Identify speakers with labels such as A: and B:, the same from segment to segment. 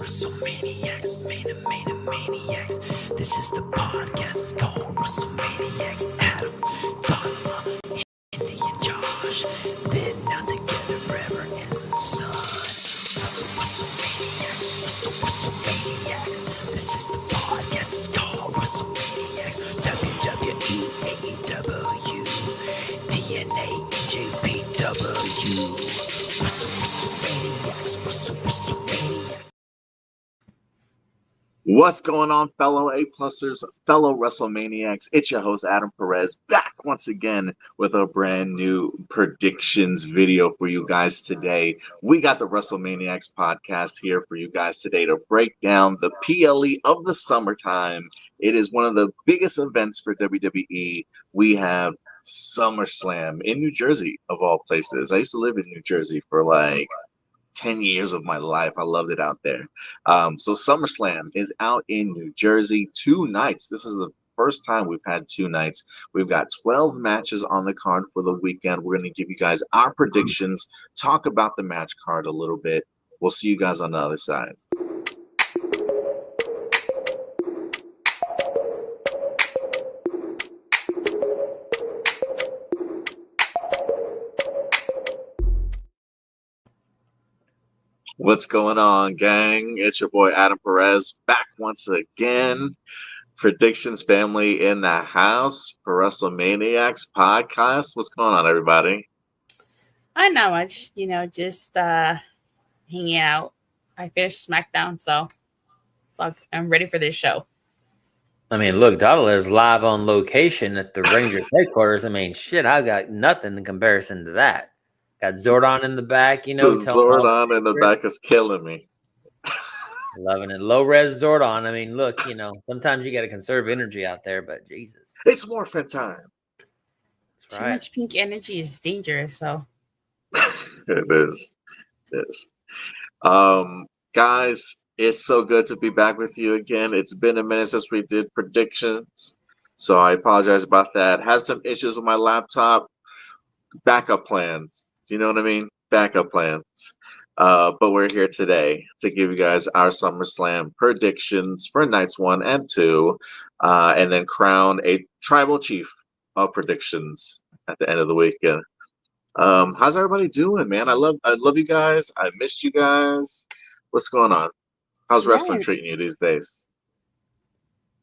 A: WrestleManiacs, Maniacs. This is the podcast. It's called WrestleManiacs. Adam, Donna, Andy, and Josh. They're not together forever and son. WrestleManiacs. This is the podcast. It's called WrestleManiacs. WWE, AEW, TNA, JPW. WrestleManiacs.
B: What's going on, fellow A-plusers, fellow WrestleManiacs? It's your host, Adam Perez, back once again with a brand new predictions video for you guys today. We got the WrestleManiacs podcast here for you guys today to break down the PLE of the summertime. It is one of the biggest events for WWE. We have SummerSlam in New Jersey, of all places. I used to live in New Jersey for like 10 years of my life. I loved it out there. So SummerSlam is out in New Jersey, 2 nights. This is the first time we've had 2 nights. We've got 12 matches on the card for the weekend. We're going to give you guys our predictions, talk about the match card a little bit. We'll see you guys on the other side. What's going on, gang? It's your boy Adam Perez back once again. Predictions family in the house for WrestleManiacs Podcast. What's going on, everybody?
C: Not much, just hanging out. I finished SmackDown, so I'm ready for this show.
D: I mean, look, Donald is live on location at the Rangers headquarters. I mean, shit, I've got nothing in comparison to that. Got Zordon in the back,
B: The Zordon in the back is killing me.
D: Loving it. Low res Zordon. I mean, look, sometimes you got to conserve energy out there, but Jesus.
B: It's morphin time.
D: That's
C: Too much pink energy is dangerous, so.
B: It is. Guys, it's so good to be back with you again. It's been a minute since we did predictions, so I apologize about that. Had some issues with my laptop. Backup plans. You know what I mean? Backup plans. But we're here today to give you guys our SummerSlam predictions for nights 1 and 2, and then crown a tribal chief of predictions at the end of the weekend. How's everybody doing, man? I love you guys. I missed you guys. What's going on? How's wrestling treating you these days?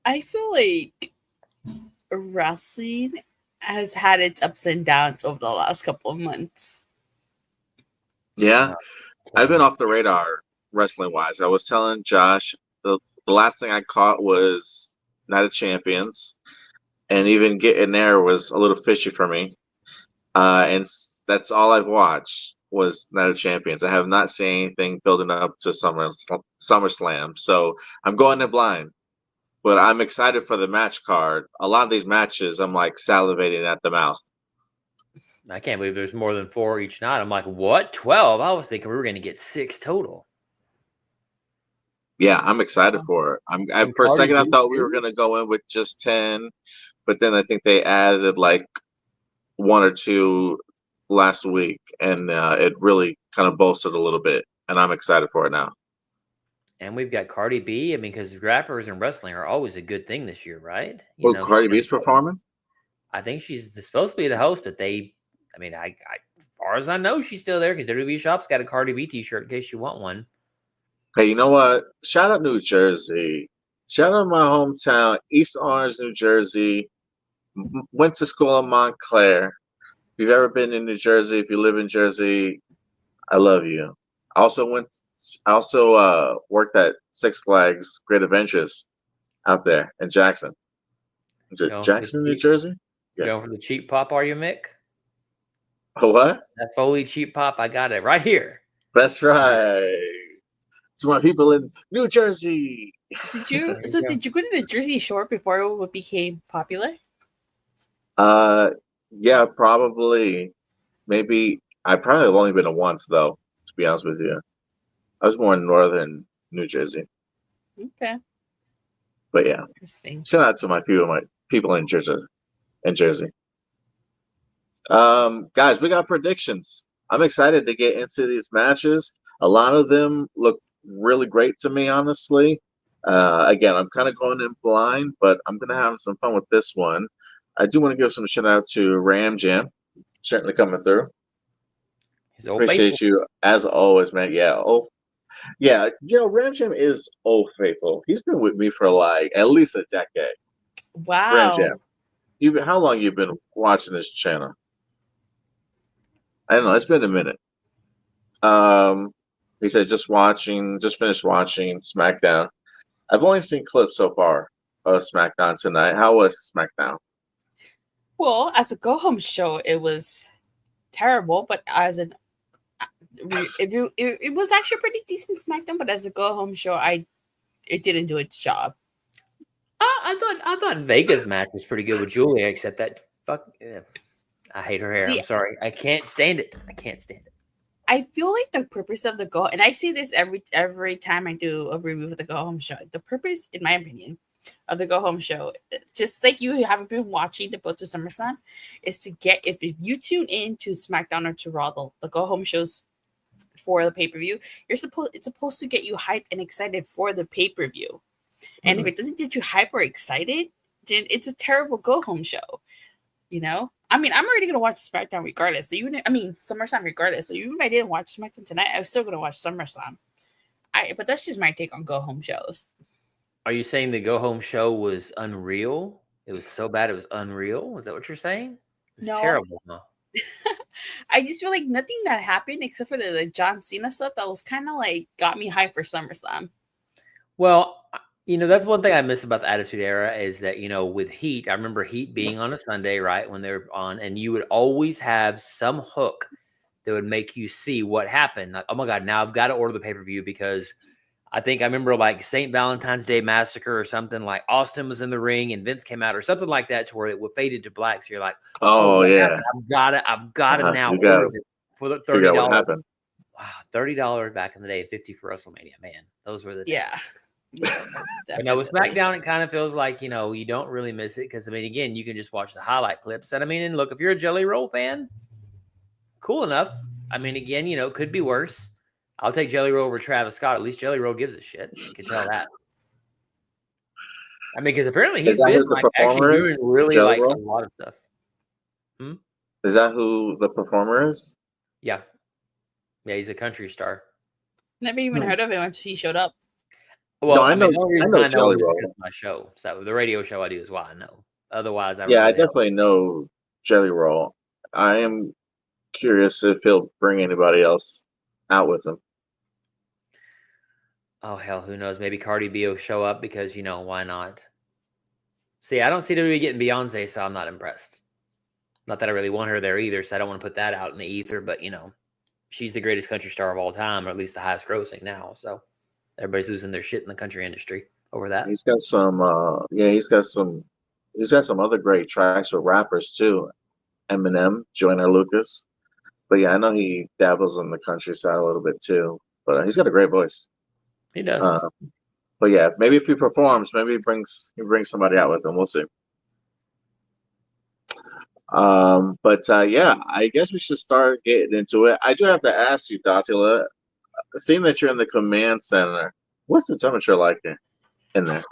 C: I feel like wrestling has had its ups and downs over the last couple of months.
B: Yeah, I've been off the radar wrestling-wise. I was telling Josh the last thing I caught was Night of Champions, and even getting there was a little fishy for me. And that's all I've watched was Night of Champions. I have not seen anything building up to SummerSlam, so I'm going in blind. But I'm excited for the match card. A lot of these matches, I'm like salivating at the mouth.
D: I can't believe there's more than 4 each night. I'm like, what? 12? I was thinking we were going to get 6 total.
B: Yeah, I'm excited for it. For a second, I thought we were going to go in with just 10, but then I think they added like 1 or 2 last week, and it really kind of bolstered a little bit, and I'm excited for it now.
D: And we've got Cardi B. I mean, because rappers and wrestling are always a good thing this year, right?
B: Cardi B's performing?
D: I think she's supposed to be the host, but as far as I know, she's still there because WWE Shop's got a Cardi B t-shirt in case you want one.
B: Hey, you know what? Shout out New Jersey. Shout out my hometown, East Orange, New Jersey. Went to school in Montclair. If you've ever been in New Jersey, if you live in Jersey, I love you. I also worked at Six Flags Great Adventures out there in Jackson. Is it Jackson, New Jersey?
D: Yeah. Going for the cheap pop, are you, Mick?
B: What?
D: That Foley cheap pop, I got it right here.
B: That's right. To my people in New Jersey.
C: Did you go to the Jersey Shore before it became popular?
B: Yeah, probably. Maybe. I probably have only been once, though, to be honest with you. I was more in northern New Jersey.
C: Okay.
B: But yeah.
C: Interesting.
B: Shout out to my people in Jersey. Guys, we got predictions. I'm excited to get into these matches. A lot of them look really great to me, honestly. Again, I'm kind of going in blind, but I'm gonna have some fun with this one. I do want to give some shout out to Ram Jam, certainly coming through.
D: He's old faithful.
B: Appreciate you as always, man. Yeah. Oh, yeah. Ram Jam is old faithful. He's been with me for like at least a decade. Ram Jam.
C: Wow.
B: How long you been watching this channel? I don't know. It's been a minute. He said just finished watching SmackDown. I've only seen clips so far of SmackDown tonight. How was SmackDown?
C: Well, as a go home show, it was terrible, but it was actually a pretty decent SmackDown. But as a go home show, it didn't do its job.
D: I thought Vega's match was pretty good with Julia, except that I hate her hair.
C: See,
D: I'm sorry. I can't stand it.
C: I feel like the purpose of the go, and I say this every time I do a review of the go home show. The purpose, in my opinion, of the go home show, just like you haven't been watching the Build to SummerSlam, is to get if you tune in to SmackDown or to Raw, the go home shows for the pay-per-view, it's supposed to get you hyped and excited for the pay-per-view. And if it doesn't get you hyped or excited, then it's a terrible go home show. You know? I mean, I'm already gonna watch SmackDown regardless. So SummerSlam regardless. So even if I didn't watch SmackDown tonight, I was still gonna watch SummerSlam. But that's just my take on go home shows.
D: Are you saying the go home show was unreal? It was so bad it was unreal? Is that what you're saying? It's terrible, huh?
C: I just feel like nothing that happened except for the John Cena stuff that was kind of like got me hyped for SummerSlam.
D: Well, that's one thing I miss about the Attitude Era is that, with Heat, I remember Heat being on a Sunday, right, when they were on, and you would always have some hook that would make you see what happened. Like, oh my God, now I've got to order the pay-per-view because I remember like St. Valentine's Day Massacre or something, like Austin was in the ring and Vince came out or something like that to where it faded to black. So you're like,
B: oh yeah,
D: I've got to now order it for the $30.
B: Wow,
D: $30 back in the day, $50 for WrestleMania, man. Those were the days.
C: Yeah.
D: With SmackDown, it kind of feels like, you don't really miss it because, again, you can just watch the highlight clips. And, and look, if you're a Jelly Roll fan, cool enough. Again, it could be worse. I'll take Jelly Roll over Travis Scott. At least Jelly Roll gives a shit. You can tell that. Because apparently he's been actually doing really a lot of stuff.
B: Is that who the performer is?
D: Yeah. Yeah, he's a country star.
C: Never even heard of him until he showed up.
B: Well, no, I know Jelly Roll.
D: My show. So the radio show I do is why I know. Otherwise, I
B: definitely know Jelly Roll. I am curious if he'll bring anybody else out with him.
D: Oh, hell, who knows? Maybe Cardi B will show up because, why not? See, I don't see WWE getting Beyonce, so I'm not impressed. Not that I really want her there either, so I don't want to put that out in the ether, but, she's the greatest country star of all time, or at least the highest grossing now, so everybody's losing their shit in the country industry over that.
B: He's got some, he's got some other great tracks with rappers, too. Eminem, Joyner Lucas. But, yeah, I know he dabbles in the countryside a little bit, too. But he's got a great voice.
D: He does.
B: But yeah, maybe if he performs, maybe he brings somebody out with him. We'll see. Yeah, I guess we should start getting into it. I do have to ask you, Datila, seeing that you're in the command center, what's the temperature like in there?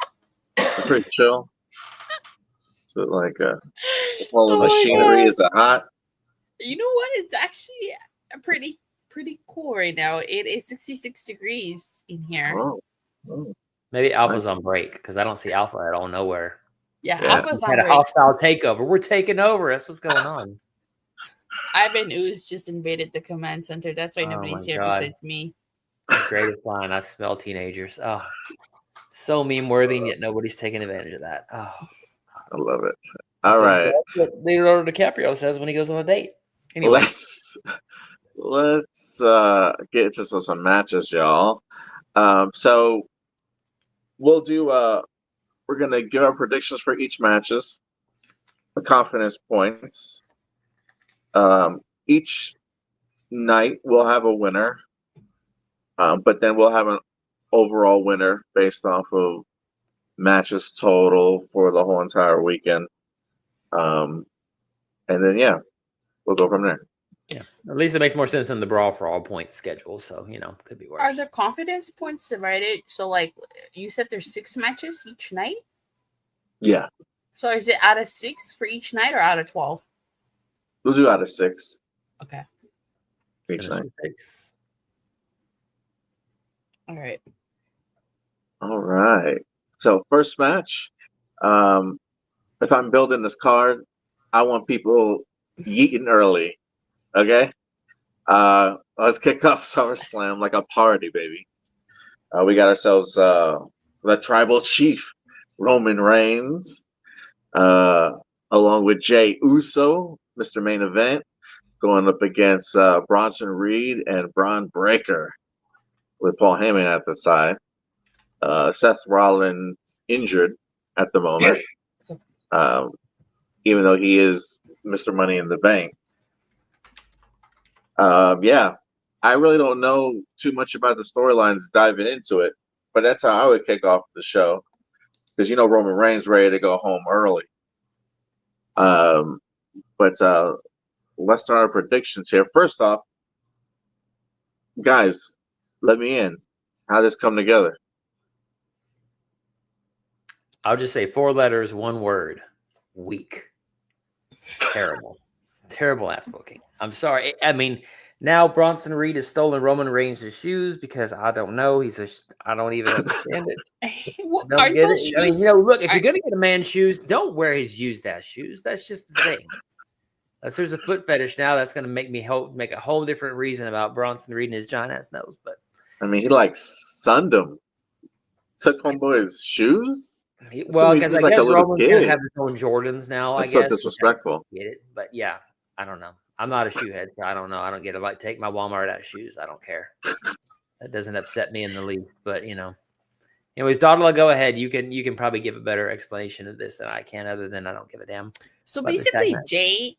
B: It's pretty chill. So like all the machinery is hot.
C: You know what? It's actually pretty cool right now. It is 66 degrees in here.
B: Oh.
D: Maybe Alpha's on break because I don't see Alpha at all nowhere.
C: Yeah. Alpha's on break.
D: A hostile takeover. We're taking over. That's what's going on.
C: Ivan Ooze just invaded the command center. That's why nobody's here besides me.
D: Greatest line. I smell teenagers. Oh, so meme-worthy, yet nobody's taking advantage of that. Oh,
B: I love it. All right.
D: That's what Leonardo DiCaprio says when he goes on a date. Anyway.
B: Let's get into some matches, y'all. So we'll do we're gonna give our predictions for each matches, the confidence points. Each night we'll have a winner, but then we'll have an overall winner based off of matches total for the whole entire weekend. And then we'll go from there.
D: Yeah, at least it makes more sense than the Brawl for All points schedule. So, could be worse.
C: Are the confidence points divided? So, like you said, there's 6 matches each night.
B: Yeah.
C: So, is it out of 6 for each night or out of 12?
B: We'll do out of 6
C: Okay.
B: each night.
D: 6.
C: All right.
B: All right. So first match. If I'm building this card, I want people yeeting early. Okay. Let's kick off SummerSlam like a party, baby. We got ourselves the Tribal Chief, Roman Reigns, along with Jey Uso, Mr. Main Event, going up against Bronson Reed and Braun Breaker, with Paul Heyman at the side. Seth Rollins injured at the moment, even though he is Mr. Money in the Bank. Yeah, I really don't know too much about the storylines diving into it, but that's how I would kick off the show, because Roman Reigns ready to go home early. But let's start our predictions here. First off, guys, let me in. How did this come together?
D: I'll just say 4 letters, 1 word: weak. Terrible. Terrible ass booking. I'm sorry. I mean, now Bronson Reed has stolen Roman Reigns' shoes because I don't know. I don't even understand it. Don't get it. I mean, look, if you're gonna get a man's shoes, don't wear his used ass shoes. That's just the thing. Unless there's a foot fetish now, that's gonna make me make a whole different reason about Bronson Reed and his giant ass nose. But
B: I mean, he sunned him. Took homeboy's shoes.
D: Well, because I guess Roman's gonna have his own Jordans now.
B: That's
D: I guess
B: so disrespectful.
D: Get it, but yeah, I don't know. I'm not a shoe head, so I don't know. I don't get it. Like, take my Walmart out of shoes. I don't care. That doesn't upset me in the least. But anyways, Dodla, go ahead. You can probably give a better explanation of this than I can. Other than I don't give a damn.
C: So basically,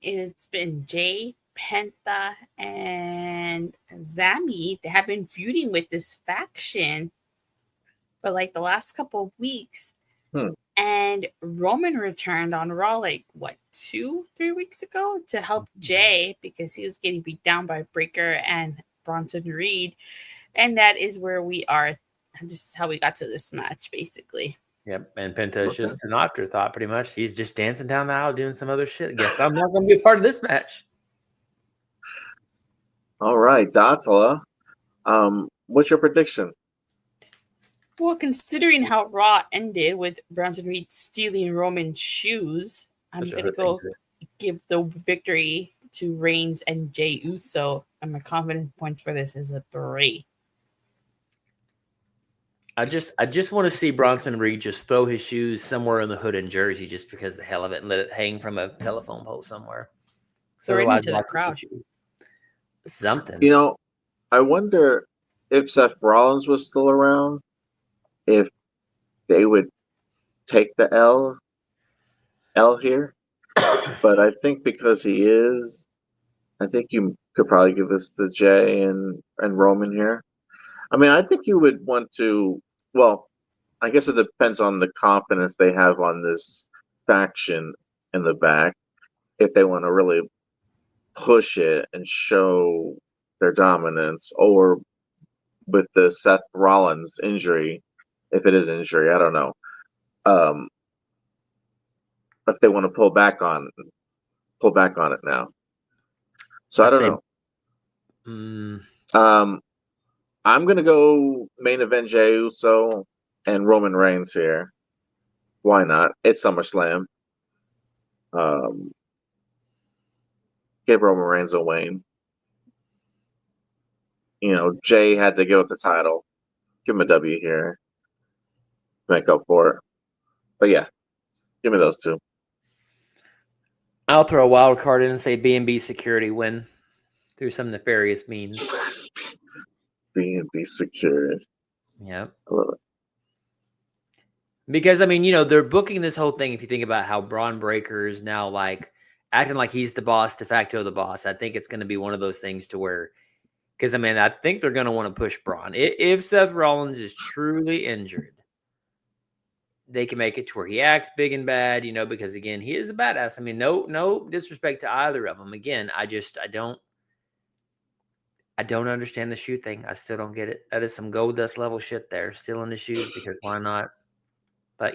C: it's been Jay, Penta, and Zami. They have been feuding with this faction for like the last couple of weeks. And Roman returned on Raw 2-3 weeks ago to help Jay because he was getting beat down by Breaker and Bronson Reed. And that is where we are. This is how we got to this match, basically.
D: Yep. And Penta is just an afterthought, pretty much. He's just dancing down the aisle doing some other shit. Guess I'm not going to be a part of this match.
B: All right, Datala. What's your prediction?
C: Well, considering how Raw ended with Bronson Reed stealing Roman's shoes, I'm going to go give the victory to Reigns and Jey Uso. And my confidence points for this is a 3.
D: I just want to see Bronson Reed just throw his shoes somewhere in the hood in Jersey just because of the hell of it and let it hang from a telephone pole somewhere.
C: So right into the crowd.
D: Something.
B: I wonder if Seth Rollins was still around, if they would take the L here. But I think because he is, I think you could probably give this to Jay and Roman here. I mean, I think you would want to, well, I guess it depends on the confidence they have on this faction in the back. If they want to really push it and show their dominance, or with the Seth Rollins injury, if it is injury, I don't know. If they want to pull back on it now. So I don't know. I'm gonna go main event Jey Uso and Roman Reigns here. Why not? It's SummerSlam. Give Roman Reigns a win. Jay had to give up the title. Give him a W here. Make up for it. But yeah, give me those 2.
D: I'll throw a wild card in and say B&B security win through some nefarious means.
B: B&B security.
D: Yep.
B: I love it.
D: Because, I mean, they're booking this whole thing. If you think about how Braun Breaker is now acting like he's the boss, de facto the boss, I think it's going to be one of those things to where, because, I mean, I think they're going to want to push Braun. If Seth Rollins is truly injured, they can make it to where he acts big and bad, because, again, he is a badass. I mean, no disrespect to either of them. Again, I don't I don't understand the shoe thing. I still don't get it. That is some gold dust level shit there. Stealing the shoes because why not? But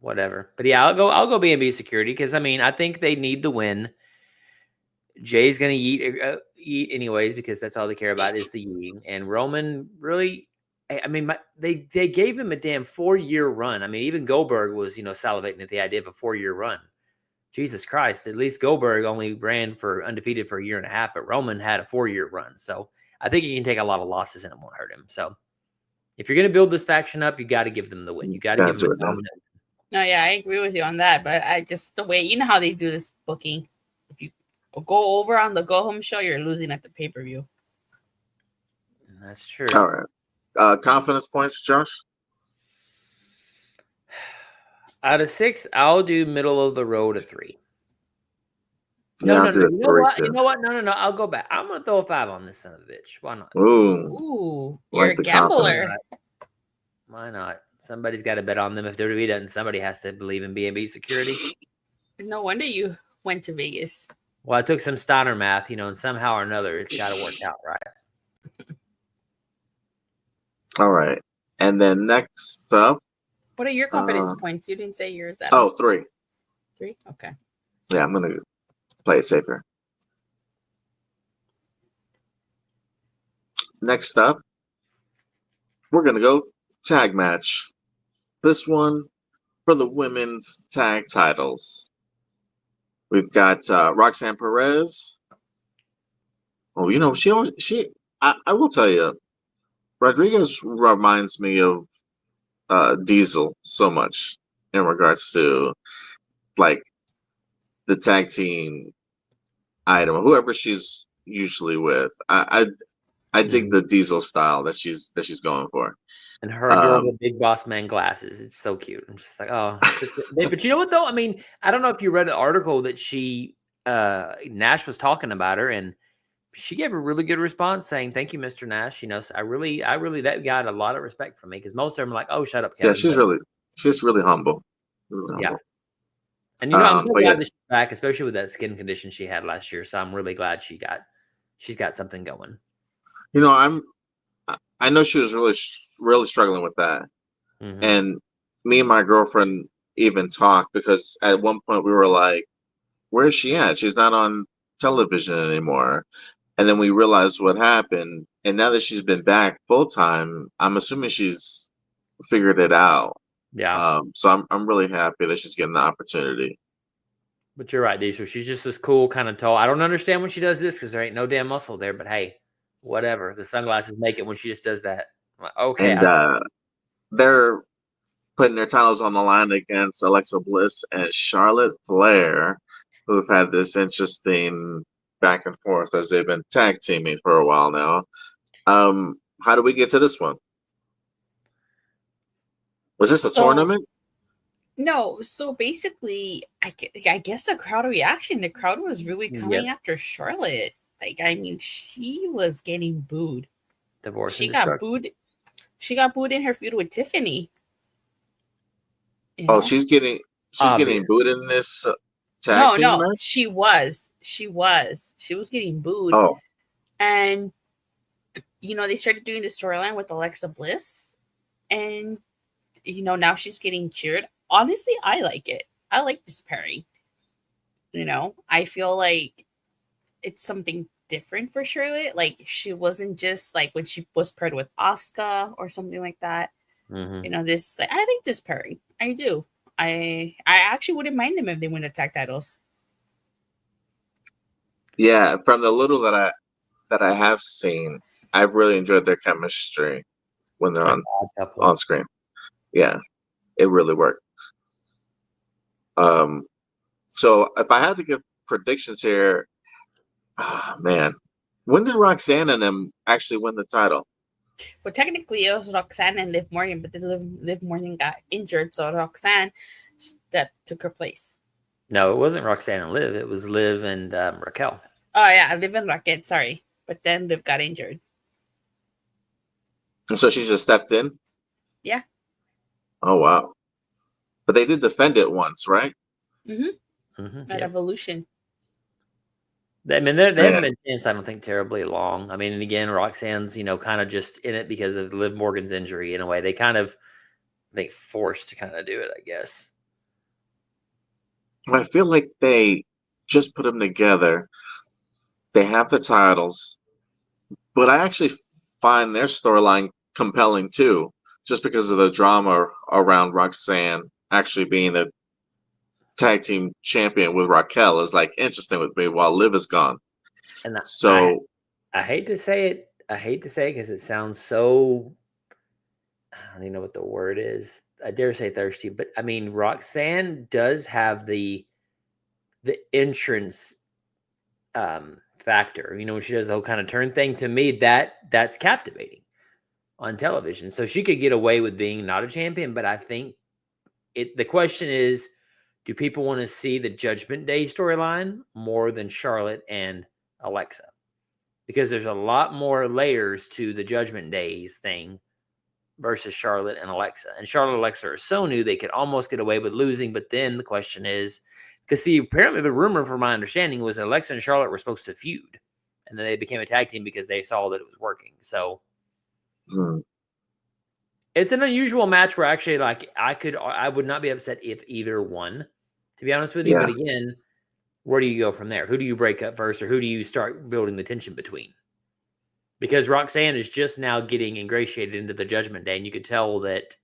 D: whatever. But yeah, I'll go B&B security because I think they need the win. Jay's gonna eat anyways because that's all they care about is the eating. And Roman really, they gave him a damn 4-year run. I mean, even Goldberg was salivating at the idea of a 4-year run. Jesus Christ! At least Goldberg only ran for undefeated for a year and a half, but Roman had a 4-year run. So I think he can take a lot of losses and it won't hurt him. So if you're gonna build this faction up, you got to give them the win. You got to give them a dominant.
C: No, yeah, I agree with you on that. But I just the way how they do this booking. If you go over on the go home show, you're losing at the pay-per-view.
D: That's true.
B: All right. Confidence points, Josh?
D: Out of 6, I'll do middle of the road at 3.
B: No.
D: You know what? No. I'll go back. I'm going to throw a 5 on this son of a bitch. Why not?
C: Ooh, you're a gambler.
D: Why not? Somebody's got to bet on them. If WWE doesn't, somebody has to believe in B&B security.
C: No wonder you went to Vegas.
D: Well, I took some Steiner math, and somehow or another, it's got to work out, right?
B: All right. And then next up.
C: What are your confidence points? You didn't say yours.
B: 3.
C: 3? Okay.
B: Yeah, I'm going to play it safer. Next up, we're going to go tag match. This one for the women's tag titles. We've got Roxanne Perez. Oh, I will tell you, Rodriguez reminds me of Diesel so much in regards to like the tag team item, whoever she's usually with. I dig the Diesel style that she's going for.
D: And her adorable big boss man glasses. It's so cute. I'm just like, oh, it's just but you know what though? I don't know if you read the article that Nash was talking about her, and she gave a really good response saying, "Thank you, Mr. Nash. I really that got a lot of respect from me because most of them are like, oh, shut up, Kevin."
B: Yeah, she's really humble.
D: Yeah. And I'm so glad that she's back, especially with that skin condition she had last year. So I'm really glad she's got something going.
B: I know she was really struggling with that.
D: Mm-hmm.
B: And me and my girlfriend even talked because at one point we were like, where is she at? She's not on television anymore. And then we realized what happened. And now that she's been back full time, I'm assuming she's figured it out.
D: Yeah.
B: So I'm really happy that she's getting the opportunity.
D: But you're right, Diesel. She's just this cool kind of tall. I don't understand when she does this because there ain't no damn muscle there. But hey, whatever. The sunglasses make it when she just does that. I'm like, okay.
B: And they're putting their titles on the line against Alexa Bliss and Charlotte Flair, who've had this interesting back and forth as they've been tag teaming for a while now. How do we get to this one? Was this a tournament?
C: No. So basically, I guess the crowd reaction. The crowd was really coming after Charlotte. She was getting booed. She got booed. She got booed in her feud with Tiffany.
B: She's getting booed in this tag team match?
C: No, she was getting booed.
B: Oh,
C: and they started doing the storyline with Alexa Bliss, and now she's getting cheered. Honestly, I like it. I like this pairing. I feel like it's something different for Charlotte. Like she wasn't just like when she was paired with Asuka or something like that.
D: Mm-hmm.
C: I think this pairing. I do. I actually wouldn't mind them if they win the tag titles.
B: Yeah, from the little that I have seen, I've really enjoyed their chemistry when they're on screen. Yeah, it really works. So if I had to give predictions here, man, when did Roxanne and them actually win the title?
C: Well, technically it was Roxanne and Liv Morgan, but then Liv Morgan got injured, so Roxanne took her place.
D: No, it wasn't Roxanne and Liv. It was Liv and Raquel.
C: Oh yeah, Liv and Raquel. Sorry, but then Liv got injured.
B: And so she just stepped in?
C: Yeah.
B: Oh wow! But they did defend it once, right?
C: Mm-hmm. At Evolution.
D: I mean, they haven't been tense, I don't think, terribly long. I mean, and again, Roxanne's, kind of just in it because of Liv Morgan's injury in a way. They kind of, forced to kind of do it, I guess.
B: I feel like they just put them together. They have the titles, but I actually find their storyline compelling too, just because of the drama around Roxanne actually being the tag team champion with Raquel is like interesting with me while Liv is gone.
D: And
B: So
D: I hate to say it. I hate to say it because it sounds so. I don't even know what the word is. I dare say thirsty, but I mean, Roxanne does have the entrance factor. When she does the whole kind of turn thing. To me, that's captivating on television. So she could get away with being not a champion, but I think the question is, do people want to see the Judgment Day storyline more than Charlotte and Alexa? Because there's a lot more layers to the Judgment Days thing versus Charlotte and Alexa. And Charlotte and Alexa are so new, they could almost get away with losing. But then the question is, because see, apparently the rumor, from my understanding, was Alexa and Charlotte were supposed to feud. And then they became a tag team because they saw that it was working. So it's an unusual match where actually, I would not be upset if either won, to be honest with you.
B: Yeah.
D: But again, where do you go from there? Who do you break up first, or who do you start building the tension between? Because Roxanne is just now getting ingratiated into the Judgment Day, and you could tell that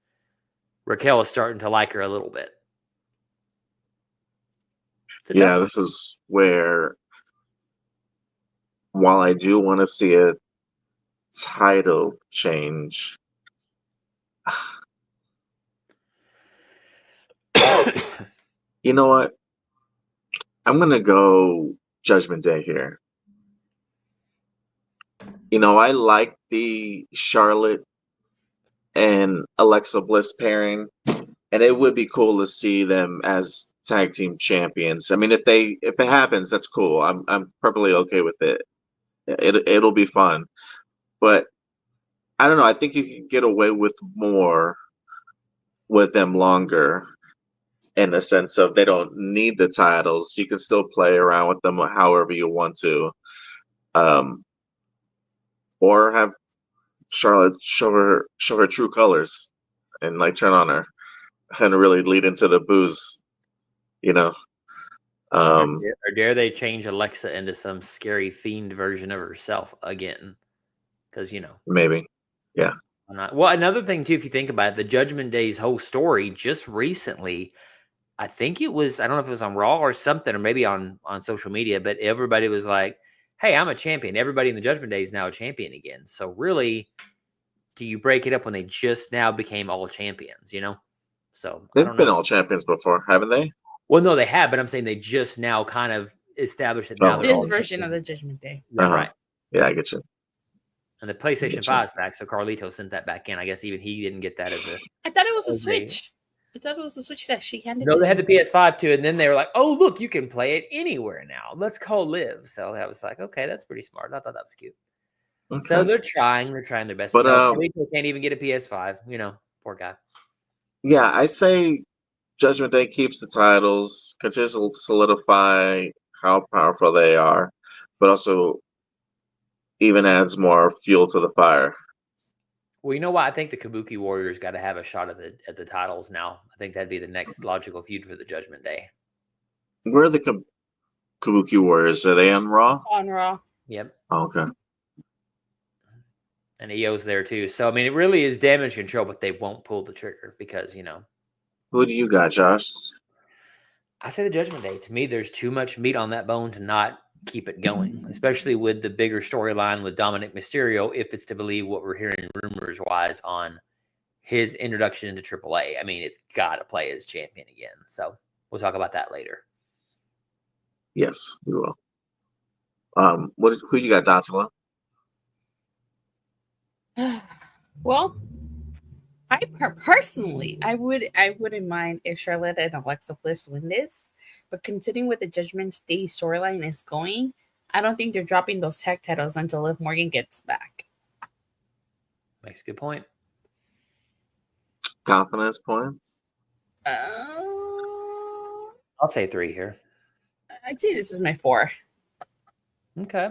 D: Raquel is starting to like her a little bit.
B: Yeah, this is where, while I do want to see a title change, you know what? I'm going to go Judgment Day here. I like the Charlotte and Alexa Bliss pairing, and it would be cool to see them as tag team champions. I mean, if it happens, that's cool. I'm perfectly okay with it. It'll be fun. But I don't know. I think you can get away with more with them longer, in the sense of they don't need the titles. You can still play around with them however you want to, or have Charlotte show her true colors and turn on her and really lead into the booze,
D: Or dare they change Alexa into some scary fiend version of herself again? Because
B: maybe, yeah.
D: Well, another thing too, if you think about it, the Judgment Day's whole story just recently, I think it was, I don't know if it was on Raw or something, or maybe on social media, but everybody was like, hey, I'm a champion. Everybody in the Judgment Day is now a champion again. So really, do you break it up when they just now became all champions, So
B: They've been all champions before, haven't they?
D: Well, no, they have, but I'm saying they just now kind of established it now.
C: This version of the Judgment Day.
D: Right.
B: Yeah, I get you.
D: And the PlayStation 5's back, so Carlito sent that back in. I guess even he didn't get that as a...
C: I thought it was a Switch. I thought it was a Switch that she handed to
D: No, they had the PS5 too, and then they were like, oh, look, you can play it anywhere now. Let's call Liv. So I was like, okay, that's pretty smart. I thought that was cute. Okay. So they're trying their best. But no, Carlito can't even get a PS5. Poor guy.
B: Yeah, I say Judgment Day keeps the titles, continues to solidify how powerful they are, but also even adds more fuel to the fire.
D: Well, you know what? I think the Kabuki Warriors got to have a shot at the titles now. I think that'd be the next logical feud for the Judgment Day.
B: Where are the Kabuki Warriors? Are they on Raw?
C: On Raw.
D: Yep.
B: Oh, okay.
D: And EO's there too. So, I mean, it really is damage control, but they won't pull the trigger because,
B: Who do you got, Josh?
D: I say the Judgment Day. To me, there's too much meat on that bone to not keep it going, especially with the bigger storyline with Dominic Mysterio, if it's to believe what we're hearing rumors-wise on his introduction into AAA. I mean, it's got to play as champion again. So we'll talk about that later.
B: Yes, we will. Who you got, Datsula?
C: Well, I personally, I wouldn't mind if Charlotte and Alexa Bliss win this, but considering what the Judgment Day storyline is going, I don't think they're dropping those tag titles until Liv Morgan gets back.
D: Makes a good point.
B: Confidence points?
D: I'll say 3 here.
C: I'd say this is my 4.
D: Okay.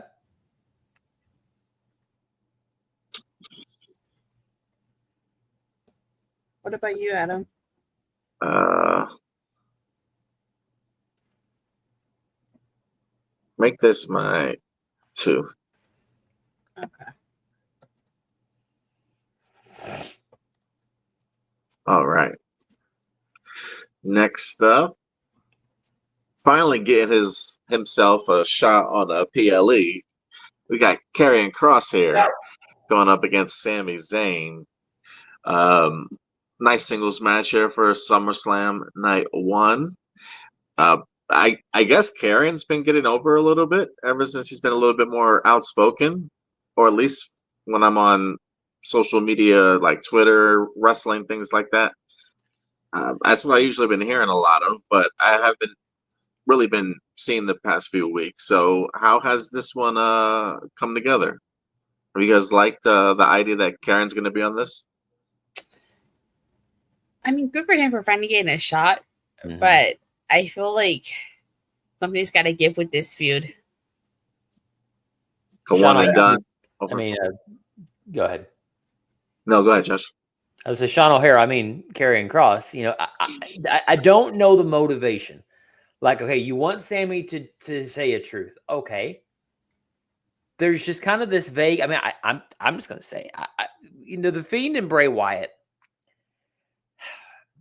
C: What about you, Adam?
B: Make this my 2.
C: Okay.
B: All right. Next up, finally getting himself a shot on a PLE. We got Karrion Kross here going up against Sami Zayn. Nice singles match here for SummerSlam Night 1. I guess Karrion's been getting over a little bit ever since he's been a little bit more outspoken, or at least when I'm on social media like Twitter, wrestling, things like that. That's what I usually been hearing a lot of, but I haven't really been seeing the past few weeks. So how has this one come together? Have you guys liked the idea that Karen's going to be on this?
C: I mean, good for him for finally getting a shot,
D: Mhm.
C: but I feel like somebody's got to give with this feud.
B: One and done.
D: I mean, go ahead.
B: No, go ahead, Josh.
D: I was say Sean O'Hara. I mean, Karrion Kross. You know, I don't know the motivation. Like, okay, you want Sammy to say a truth. Okay. There's just kind of this vague. I mean, I'm just gonna say, you know, the Fiend and Bray Wyatt.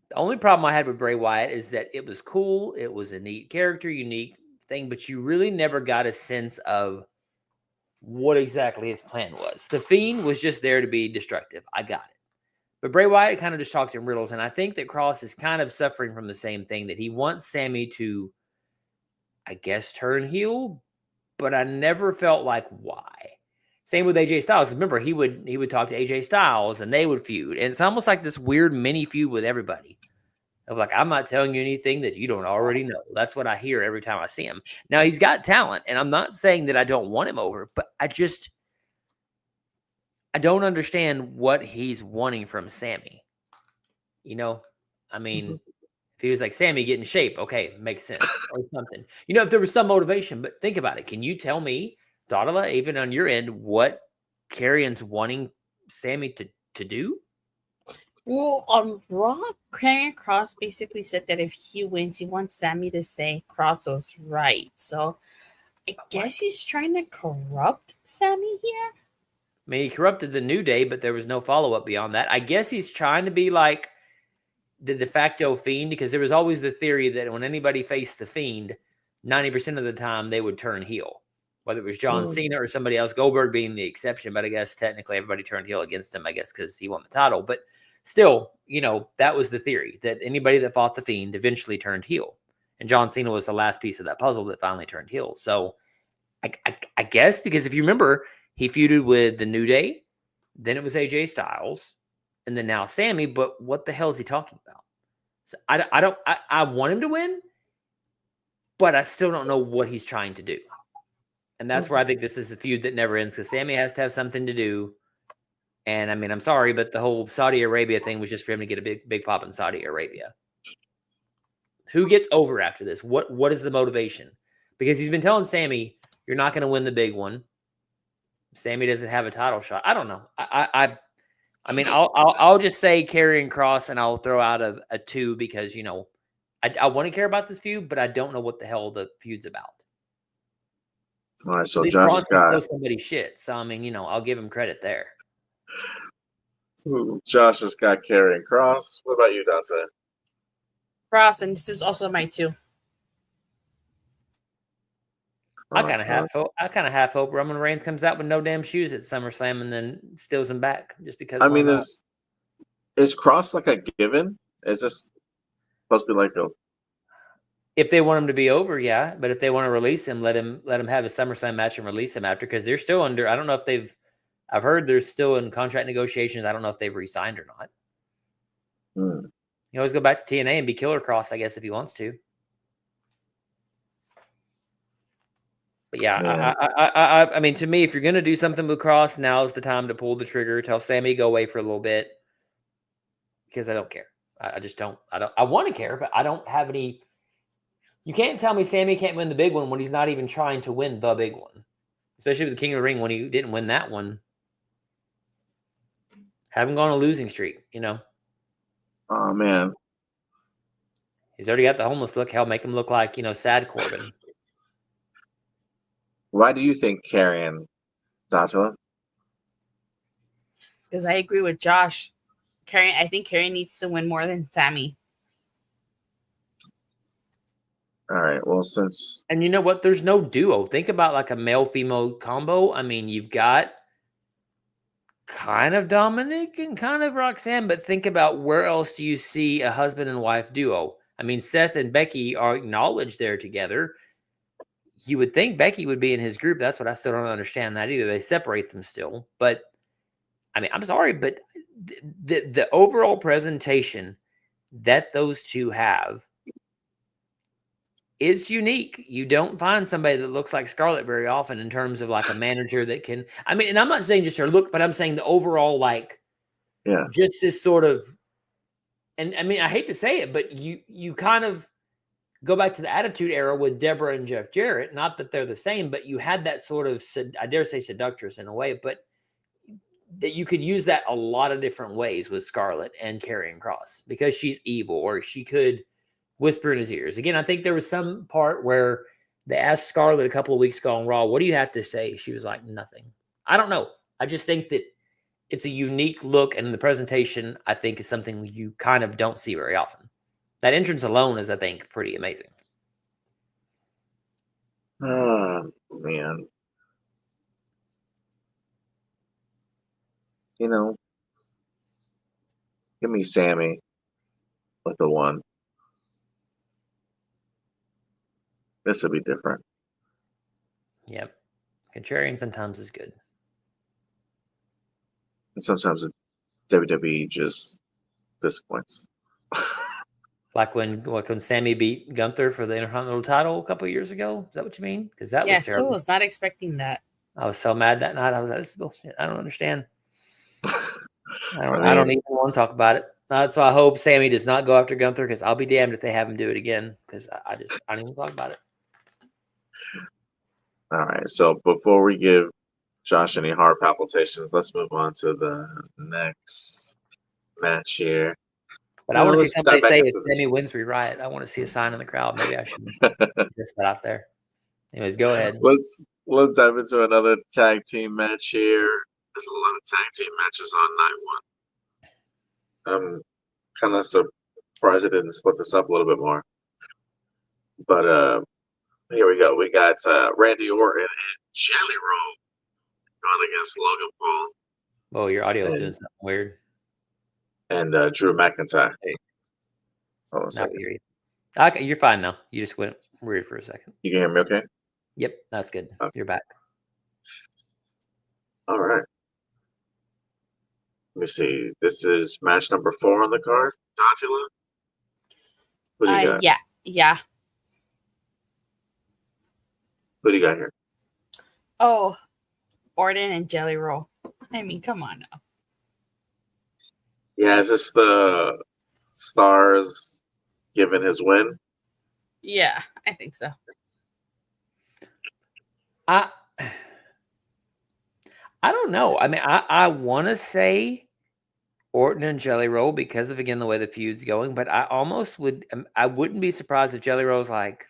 D: The only problem I had with Bray Wyatt is that it was cool. It was a neat character, unique thing, but you really never got a sense of what exactly his plan was. The Fiend was just there to be destructive. I got it. But Bray Wyatt kind of just talked in riddles, and I think that Kross is kind of suffering from the same thing, that he wants Sammy to, I guess, turn heel, but I never felt like why. Same with AJ Styles. Remember, he would talk to AJ Styles, and they would feud, and it's almost like this weird mini feud with everybody. Of like, I'm not telling you anything that you don't already know. That's what I hear every time I see him. Now, he's got talent, and I'm not saying that I don't want him over, but I don't understand what he's wanting from Sammy. You know, I mean, if he was like, Sammy, get in shape, okay, makes sense, or something. You know, if there was some motivation, but think about it. Can you tell me, Dodala, even on your end, what Karrion's wanting Sammy to do?
C: Well, on Raw, Karrion Kross basically said that if he wins, he wants Sammy to say Kross was right. So I guess he's trying to corrupt Sammy here.
D: I mean, he corrupted the New Day, but there was no follow-up beyond that. I guess he's trying to be like the de facto Fiend, because there was always the theory that when anybody faced the Fiend, 90% of the time they would turn heel, whether it was John Cena or somebody else, Goldberg being the exception. But I guess technically everybody turned heel against him, I guess, because he won the title. But still, you know, that was the theory, that anybody that fought the Fiend eventually turned heel. And John Cena was the last piece of that puzzle that finally turned heel. So I guess, because if you remember, he feuded with the New Day, then it was AJ Styles, and then now Sammy. But what the hell is he talking about? So I want him to win, but I still don't know what he's trying to do. And that's where I think this is a feud that never ends, because Sammy has to have something to do. And I mean, I'm sorry, but the whole Saudi Arabia thing was just for him to get a big pop in Saudi Arabia. Who gets over after this? What is the motivation? Because he's been telling Sammy, you're not going to win the big one. Sammy doesn't have a title shot. I don't know. I mean, I'll just say Karrion Kross, and I'll throw out a 2, because, you know, I want to care about this feud, but I don't know what the hell the feud's about.
B: All right, so Josh got
D: somebody shit. So I mean, you know, I'll give him credit there.
B: Josh has got Karrion Kross. What about you, Dante?
C: Kross, and this is also my 2.
D: I kind of half hope Roman Reigns comes out with no damn shoes at SummerSlam and then steals them back just because.
B: I mean, is Kross like a given? Is this supposed to be like a?
D: If they want him to be over, yeah. But if they want to release him, let him have a SummerSlam match and release him after, because they're still under. I don't know if they've. I've heard they're still in contract negotiations. I don't know if they've re-signed or not. You always go back to TNA and be Killer Kross, I guess, if he wants to. But yeah, I mean, to me, if you're going to do something with Kross, now is the time to pull the trigger. Tell Sammy go away for a little bit, because I don't care. I just don't. I want to care, but I don't have any. You can't tell me Sammy can't win the big one when he's not even trying to win the big one. especially with the King of the Ring when he didn't win that one. Haven't gone on a losing streak, you know.
B: Oh man.
D: He's already got the homeless look. Hell, make him look like, you know, sad Corbin.
B: Why do you think Karrion, Datila?
C: Because I agree with Josh. I think Karrion needs to win more than Sammy.
B: All right. Well, since
D: And you know what? There's no duo. Think about like a male-female combo. I mean, you've got kind of Dominic and kind of Roxanne, but think about where else do you see a husband and wife duo? I mean, Seth and Becky are acknowledged there together. You would think Becky would be in his group. That's what I still don't understand that either. They separate them still. But, I mean, I'm sorry, but the overall presentation that those two have is unique. You don't find somebody that looks like Scarlett very often in terms of like a manager that can, I mean, and I'm not saying just her look, but I'm saying the overall, like,
B: yeah,
D: just this sort of, and I mean, I hate to say it, but you kind of go back to the Attitude Era with Deborah and Jeff Jarrett. Not that they're the same, but you had that sort of, I dare say seductress in a way, but that you could use that a lot of different ways with Scarlett and Karrion Kross because she's evil, or she could whisper in his ears. Again, I think there was some part where they asked Scarlett a couple of weeks ago on Raw, what do you have to say? She was like, nothing. I don't know. I just think that it's a unique look, and the presentation, I think, is something you kind of don't see very often. That entrance alone is, I think, pretty amazing.
B: oh man. You know, give me Sammy with the one. This would be different.
D: Yep. Contrarian sometimes is good.
B: And sometimes WWE just disappoints.
D: Like when Sammy beat Gunther for the Intercontinental title a couple of years ago. Is that what you mean? Because that was terrible.
C: Still was not expecting that.
D: I was so mad that night. I was like, this is bullshit. I don't understand.
B: I
D: don't
B: mean,
D: even want to talk about it. That's why I hope Sammy does not go after Gunther, because I'll be damned if they have him do it again, because I don't even talk about it.
B: all right. So before we give Josh any heart palpitations, let's move on to the next match here.
D: But I want to see
B: let's
D: somebody
B: dive back
D: say
B: into
D: it's Sammy wins, we riot. I want to see a sign in the crowd. Maybe I should just that out there. Anyways, go ahead.
B: Let's dive into another tag team match here. There's a lot of tag team matches on night one. I'm kind of surprised they didn't split this up a little bit more. But here we go. We got Randy Orton and Jelly Roll going against Logan Paul.
D: Oh, your audio is doing something weird.
B: And Drew McIntyre.
D: Hey.
B: Hold on a second.
D: Okay, you're fine now. You just went weird for a second.
B: You can hear me okay?
D: Yep, that's good.
B: Okay.
D: You're back.
B: All right. Let me see. This is match number 4 on the card. Datila? Who do you got?
C: Yeah.
B: Who do you got here?
C: Oh, Orton and Jelly Roll. I mean, come on now.
B: Yeah, is this the Stars given his win?
C: Yeah, I think so.
D: I don't know. I mean, I want to say Orton and Jelly Roll because of, again, the way the feud's going, but I almost wouldn't be surprised if Jelly Roll's like,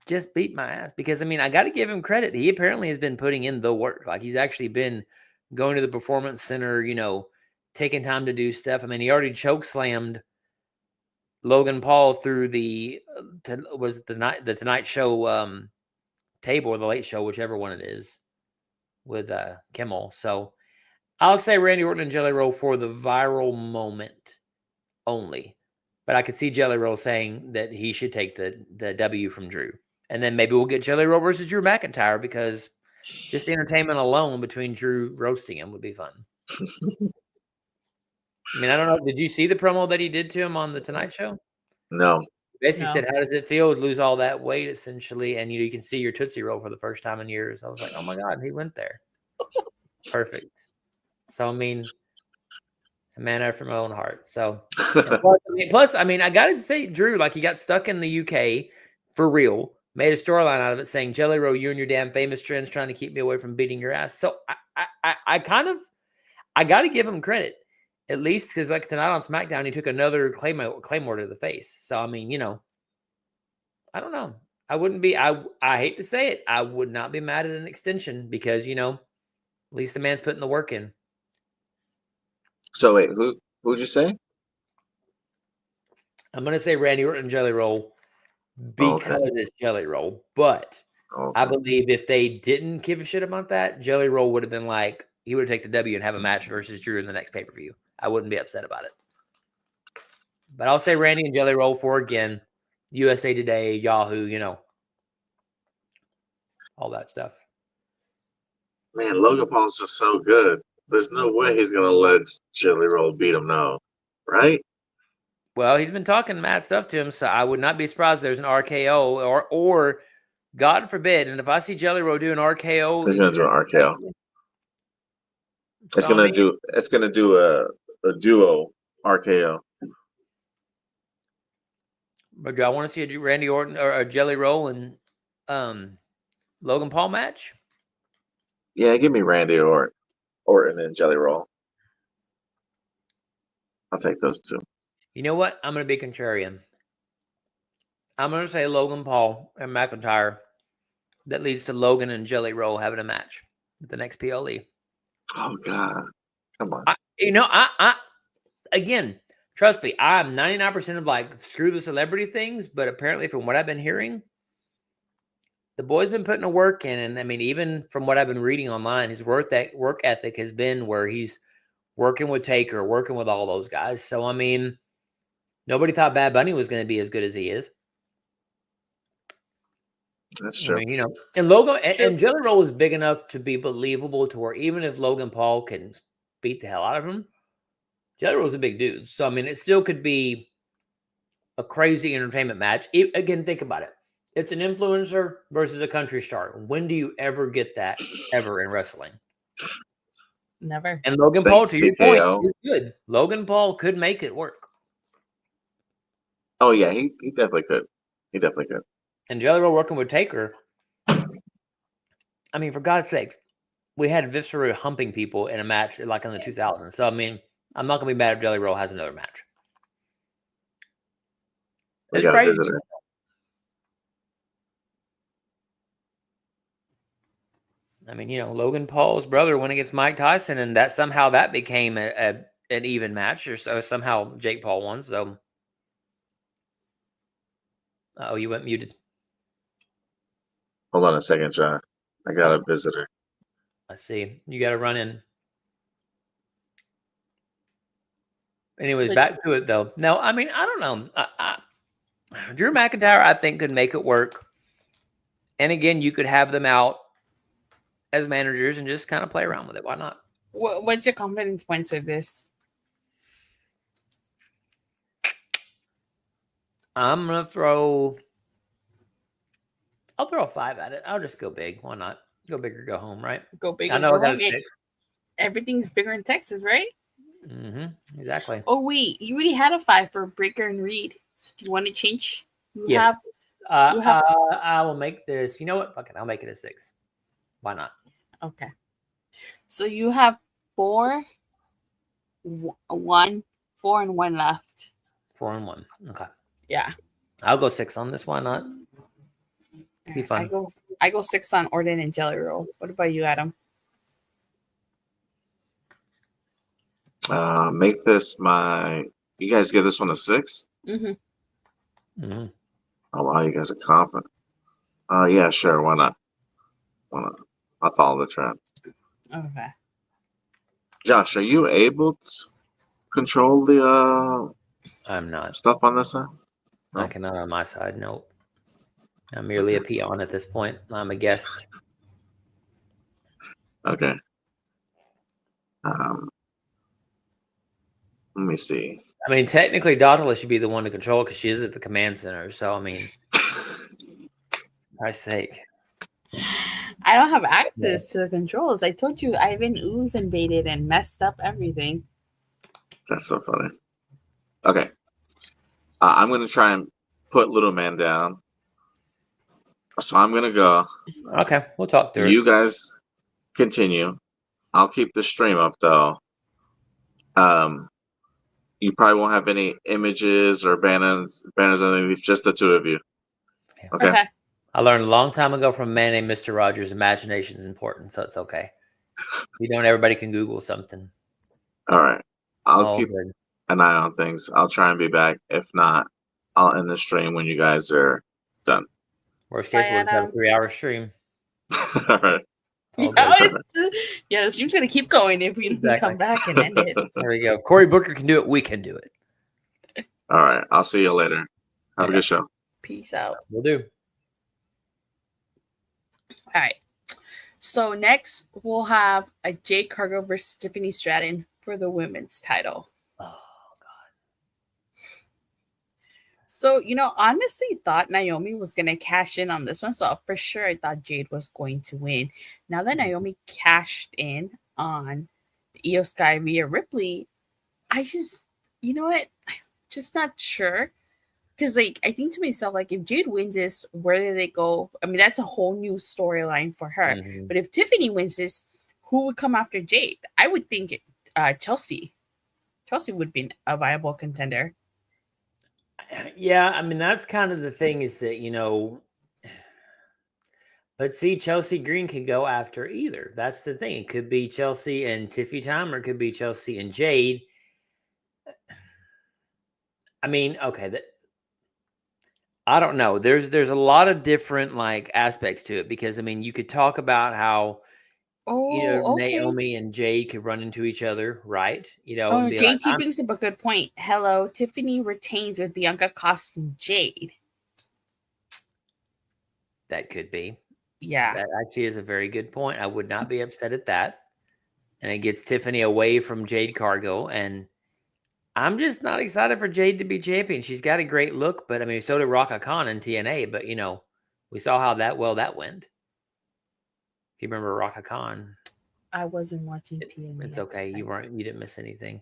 D: just beat my ass. Because, I mean, I got to give him credit. He apparently has been putting in the work. Like, he's actually been going to the Performance Center, you know, taking time to do stuff. I mean, he already chokeslammed Logan Paul through the Tonight Show table, or the Late Show, whichever one it is, with Kimmel. So I'll say Randy Orton and Jelly Roll for the viral moment only. But I could see Jelly Roll saying that he should take the W from Drew. And then maybe we'll get Jelly Roll versus Drew McIntyre, because just the entertainment alone between Drew roasting him would be fun. I mean, I don't know. Did you see the promo that he did to him on the Tonight Show?
B: No.
D: Basically said, how does it feel to lose all that weight, essentially? And you can see your Tootsie Roll for the first time in years. I was like, oh my God, he went there. Perfect. So, I mean, a man after my own heart. So, plus, I mean, I got to say, Drew, like, he got stuck in the UK for real made a storyline out of it saying, Jelly Roll, you and your damn famous trends trying to keep me away from beating your ass. So I got to give him credit, at least because like tonight on SmackDown, he took another Claymore to the face. So, I mean, I don't know. I wouldn't be, I hate to say it, I would not be mad at an extension because, at least the man's putting the work in.
B: So wait, who'd you say?
D: I'm going to say Randy Orton and Jelly Roll because it's Jelly Roll. But I believe if they didn't give a shit about that, Jelly Roll would have been like, he would take the W and have a match versus Drew in the next pay-per-view. I wouldn't be upset about it. But I'll say Randy and Jelly Roll for, again, USA Today, Yahoo, all that stuff.
B: Man, Logan Paul's just so good. There's no way he's going to let Jelly Roll beat him now, right?
D: Well, he's been talking mad stuff to him, so I would not be surprised there's an RKO or God forbid, and if I see Jelly Roll do an RKO,
B: he's going to do an RKO. It's going to do a duo RKO.
D: But do I want to see a Randy Orton or a Jelly Roll and Logan Paul match?
B: Yeah, give me Randy Orton and Jelly Roll. I'll take those two.
D: You know what? I'm going to be contrarian. I'm going to say Logan Paul and McIntyre. That leads to Logan and Jelly Roll having a match at the next PLE.
B: Oh, God. Come on.
D: Again, trust me, I'm 99% of like, screw the celebrity things, but apparently from what I've been hearing, the boy's been putting a work in. And I mean, even from what I've been reading online, his work ethic has been where he's working with Taker, working with all those guys. So, I mean, nobody thought Bad Bunny was going to be as good as he is.
B: That's true.
D: I mean, and Logan and Jelly Roll is big enough to be believable to where even if Logan Paul can beat the hell out of him, Jelly Roll's a big dude. So, I mean, it still could be a crazy entertainment match. Again, think about it. It's an influencer versus a country star. When do you ever get that ever in wrestling?
C: Never.
D: And Logan Paul, to your point, is good. Logan Paul could make it work.
B: Oh, yeah, he definitely could. He definitely could.
D: And Jelly Roll working with Taker. I mean, for God's sake, we had Viscera humping people in a match like in the 2000s. So, I mean, I'm not going to be mad if Jelly Roll has another match.
B: We got a visitor.
D: I mean, Logan Paul's brother went against Mike Tyson, and that somehow that became an even match, or so somehow Jake Paul won. So, oh, you went muted.
B: Hold on a second, John. I got a visitor.
D: Let's see. You got to run in. Anyways, back to it though. No, I mean, I don't know. Drew McIntyre, I think, could make it work. And again, you could have them out as managers and just kind of play around with it. Why not?
C: What's your confidence points with this?
D: I'm gonna throw. I'll throw a 5 at it. I'll just go big. Why not? Go big or go home, right?
C: Go big.
D: I know I got a 6.
C: Everything's bigger in Texas, right?
D: Mm-hmm. Exactly.
C: Oh wait, you already had a 5 for Breaker and Reed. So do you want to change?
D: Yes. I will make this. You know what? Fuck it. I'll make it a 6. Why not?
C: Okay. So you have 4, 1, 4, and 1 left.
D: 4 and 1. Okay.
C: Yeah.
D: I'll go 6 on this. Why not? Be fun.
C: I go 6 on Orton and Jelly Roll. What about you, Adam?
B: Make this my. You guys give this one a 6?
C: Mm-hmm.
D: Mm-hmm.
B: Oh wow, you guys are confident. Yeah, sure. Why not? I'll follow the trend.
C: Okay.
B: Josh, are you able to control the
D: I'm not.
B: stuff on this side?
D: I cannot on my side. Nope. I'm merely a peon at this point. I'm a guest.
B: Okay. Let me see.
D: I mean, technically, Daughtera should be the one to control because she is at the command center. So, I mean, for Christ's sake.
C: I don't have access to the controls. I told you Ivan Ooze invaded and messed up everything.
B: That's so funny. Okay. I'm going to try and put Little Man down. So I'm gonna go.
D: Okay, we'll talk through
B: You
D: it.
B: guys continue. I'll keep the stream up though. You probably won't have any images or banners underneath, just the two of you. Okay.
C: Okay.
D: I learned a long time ago from a man named Mr. Rogers, imagination is important, so it's okay. You don't, everybody can Google something.
B: All right. I'll
D: Oh,
B: keep
D: good.
B: an eye on things. I'll try and be back. If not, I'll end the stream when you guys are done.
D: Worst case,
C: Bye,
D: we'll just have a
C: Adam.
D: 3-hour stream.
B: All right.
D: All
C: Yeah,
D: good.
C: the stream's gonna keep going if we
D: Exactly.
C: come back and end it.
D: There we go. If Cory Booker can do it, we can do it.
B: All right. I'll see you later. Have a
D: Okay.
B: good show.
C: Peace out.
D: We'll do.
C: All right. So next we'll have a Jade Cargill versus Tiffany Stratton for the women's title.
D: Oh,
C: So, honestly thought Naomi was going to cash in on this one. So for sure, I thought Jade was going to win. Now that Naomi cashed in on the Io Sky via Ripley, I just, you know what? I'm just not sure. Because, I think to myself, if Jade wins this, where do they go? I mean, that's a whole new storyline for her.
D: Mhm.
C: But if Tiffany wins this, who would come after Jade? I would think Chelsea. Chelsea would be a viable contender.
D: Yeah, I mean, that's kind of the thing is that, but see, Chelsea Green could go after either. That's the thing. It could be Chelsea and Tiffy time, or it could be Chelsea and Jade. I mean, okay, I don't know. There's a lot of different aspects to it because I mean, you could talk about how
C: Okay.
D: Naomi and Jade could run into each other, right? And be like,
C: JT brings up a good point. Hello, Tiffany retains with Bianca costing Jade.
D: that could be.
C: Yeah.
D: That actually is a very good point. I would not be upset at that. And it gets Tiffany away from Jade Cargill. And I'm just not excited for Jade to be champion. She's got a great look, but I mean, so did Raka Khan in TNA. But we saw how that went. If you remember Raka Khan,
C: I wasn't watching TNA.
D: it's okay. You didn't miss anything.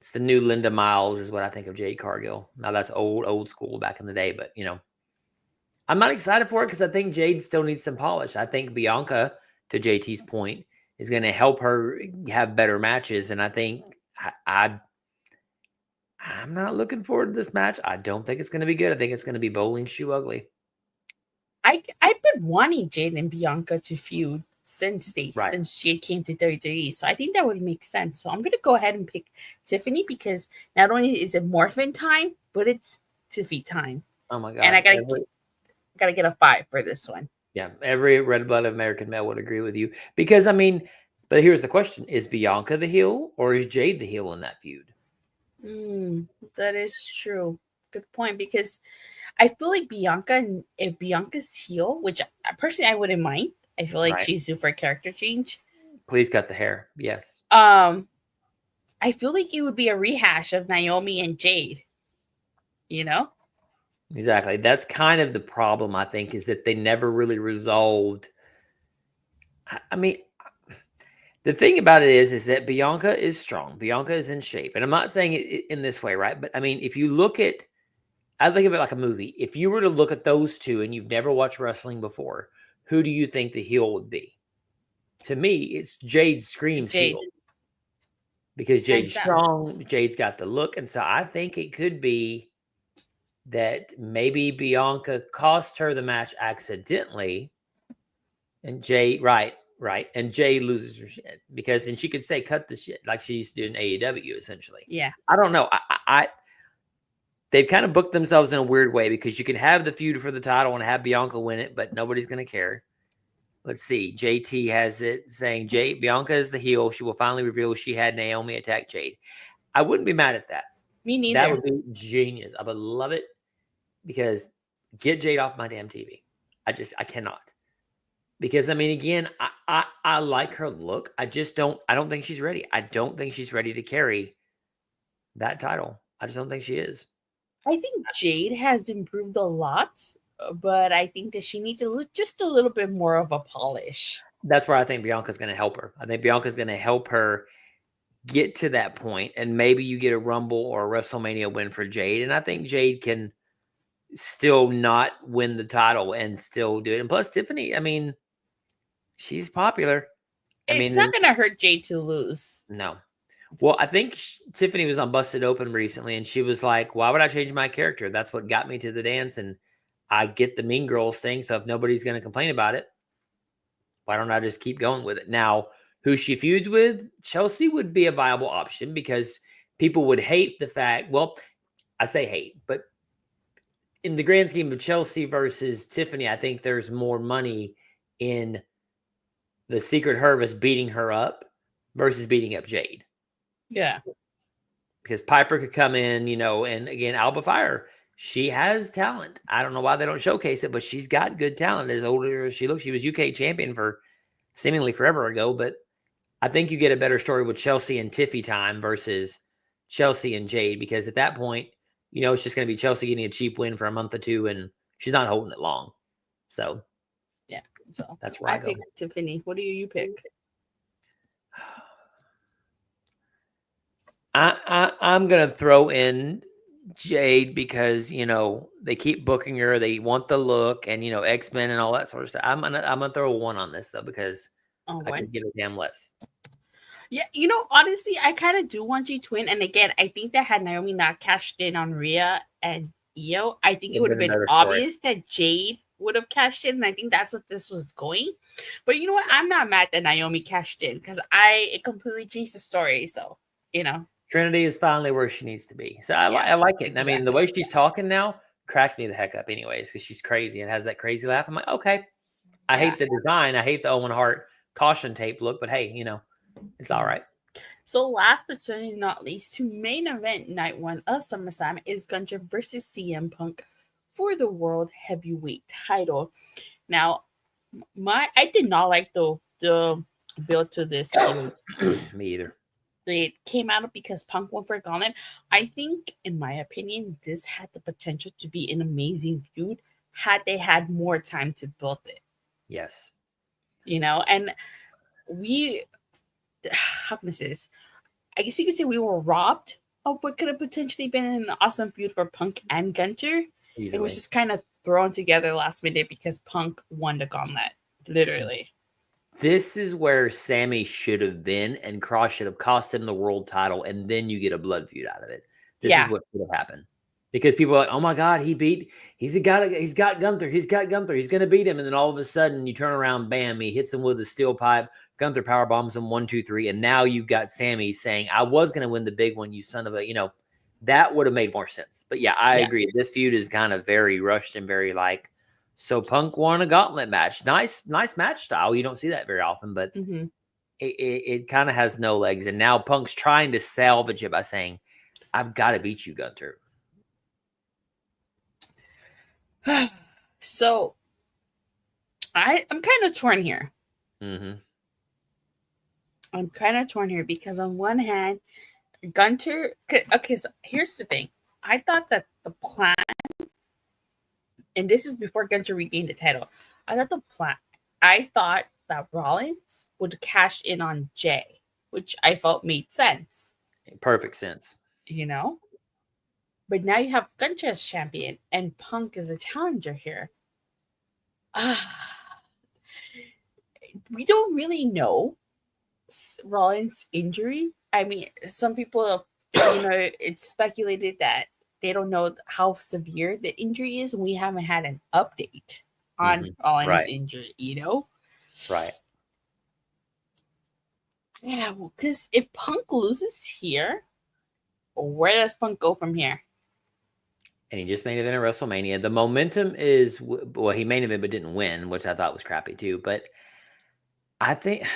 D: It's the new Linda Miles, is what I think of Jade Cargill. Now that's old school back in the day, but I'm not excited for it because I think Jade still needs some polish. I think Bianca, to JT's point, is going to help her have better matches, and I think I'm not looking forward to this match. I don't think it's going to be good. I think it's going to be bowling shoe ugly.
C: I've been wanting Jade and Bianca to feud since
D: Right.
C: Jade came to WWE, so I think that would make sense. So I'm gonna go ahead and pick Tiffany because not only is it Morphin time, but it's Tiffy time,
D: Oh my god!
C: and I gotta get a 5 for this one.
D: Yeah, every red-blooded American male would agree with you because I mean, but here's the question: is Bianca the heel or is Jade the heel in that feud?
C: That is true. Good point, because I feel like if Bianca's heel, which personally I wouldn't mind, I feel like
D: Right.
C: she's due for a character change.
D: Please cut the hair. Yes.
C: I feel like it would be a rehash of Naomi and Jade.
D: Exactly. That's kind of the problem, I think, is that they never really resolved. I mean, the thing about it is that Bianca is strong. Bianca is in shape. And I'm not saying it in this way, right? But I mean, if you look at, I think of it like a movie. If you were to look at those two and you've never watched wrestling before, who do you think the heel would be? To me, it's Jade screams
C: Jade.
D: heel. Because Jade's
C: Hands down.
D: strong, Jade's got the look. And so I think it could be that maybe Bianca cost her the match accidentally. And Jade, right. And Jade loses her shit. And she could say, cut the shit, like she used to do in AEW, essentially.
C: Yeah.
D: I don't know. They've kind of booked themselves in a weird way because you can have the feud for the title and have Bianca win it, but nobody's going to care. Let's see. JT has it saying Bianca is the heel. She will finally reveal she had Naomi attack Jade. I wouldn't be mad at that.
C: Me neither.
D: That would be genius. I would love it because get Jade off my damn TV. I cannot. Because I mean, again, I like her look. I don't think she's ready. I don't think she's ready to carry that title. I just don't think she is.
C: I think Jade has improved a lot, but I think that she needs just a little bit more of a polish.
D: That's where I think Bianca's going to help her. I think Bianca's going to help her get to that point, and maybe you get a Rumble or a WrestleMania win for Jade. And I think Jade can still not win the title and still do it. And plus, Tiffany, I mean, she's popular.
C: It's not going to hurt Jade to lose.
D: No. Well, I think Tiffany was on Busted Open recently, and she was like, why would I change my character? That's what got me to the dance, and I get the Mean Girls thing, so if nobody's going to complain about it, why don't I just keep going with it? Now, who she feuds with, Chelsea would be a viable option because people would hate the fact, well, I say hate, but in the grand scheme of Chelsea versus Tiffany, I think there's more money in the Secret Harvest beating her up versus beating up Jade.
C: Yeah.
D: Because Piper could come in, and again, Alba Fire, she has talent. I don't know why they don't showcase it, but she's got good talent. As older as she looks, she was UK champion for seemingly forever ago. But I think you get a better story with Chelsea and Tiffy time versus Chelsea and Jade, because at that point, it's just going to be Chelsea getting a cheap win for a month or two, and she's not holding it long. So,
C: yeah. So
D: that's where I go.
C: Pick Tiffany. What do you pick?
D: I'm going to throw in Jade because, they keep booking her. They want the look and, X-Men and all that sort of stuff. I'm gonna throw a 1 on this, though, because I can give a damn less.
C: Yeah, honestly, I kind of do want Jade to win. And again, I think that had Naomi not cashed in on Rhea and Io, I think it would have been obvious that Jade would have cashed in. And I think that's what this was going. But you know what? I'm not mad that Naomi cashed in because it completely changed the story. So,
D: Trinity is finally where she needs to be. So I like it. I mean, the way she's talking now cracks me the heck up anyways, because she's crazy and has that crazy laugh. I'm like, okay. I hate the design. I hate the Owen Hart caution tape look, but hey, it's all right.
C: So last but certainly not least, to main event night 1 of SummerSlam is Gunther versus CM Punk for the World Heavyweight title. Now, I did not like the build to this.
D: Me either.
C: It came out because Punk won for Gauntlet. I think, in my opinion, this had the potential to be an amazing feud had they had more time to build it.
D: Yes.
C: And how can I say this? I guess you could say we were robbed of what could have potentially been an awesome feud for Punk and Gunther. Easily. It was just kind of thrown together last minute because Punk won the Gauntlet, literally.
D: This is where Sammy should have been, and Cross should have cost him the world title, and then you get a blood feud out of it. This is what should have happened. Because people are like, oh my God, he's got Gunther, he's going to beat him. And then all of a sudden you turn around, bam, he hits him with a steel pipe. Gunther power bombs him 1, 2, 3. And now you've got Sammy saying, I was going to win the big one, you son of a, that would have made more sense. But yeah, I agree. This feud is kind of very rushed and very so Punk won a gauntlet match. Nice match style. You don't see that very often, but it kind of has no legs. And now Punk's trying to salvage it by saying, I've got to beat you, Gunther.
C: So I'm kind of torn here.
D: Mm-hmm.
C: I'm kind of torn here because on one hand, Gunther. Okay, so here's the thing. I thought that the plan, and this is before Gunther regained the title. I thought that Rollins would cash in on Jay, which I felt made sense.
D: Perfect sense.
C: But now you have Gunther as champion and Punk as a challenger here. We don't really know Rollins' injury. I mean, some people, it's speculated that they don't know how severe the injury is. We haven't had an update on Rollins' injury,
D: Right.
C: Yeah, because if Punk loses here, where does Punk go from here?
D: And he just main evented WrestleMania. The momentum is, he main evented but didn't win, which I thought was crappy too. But I think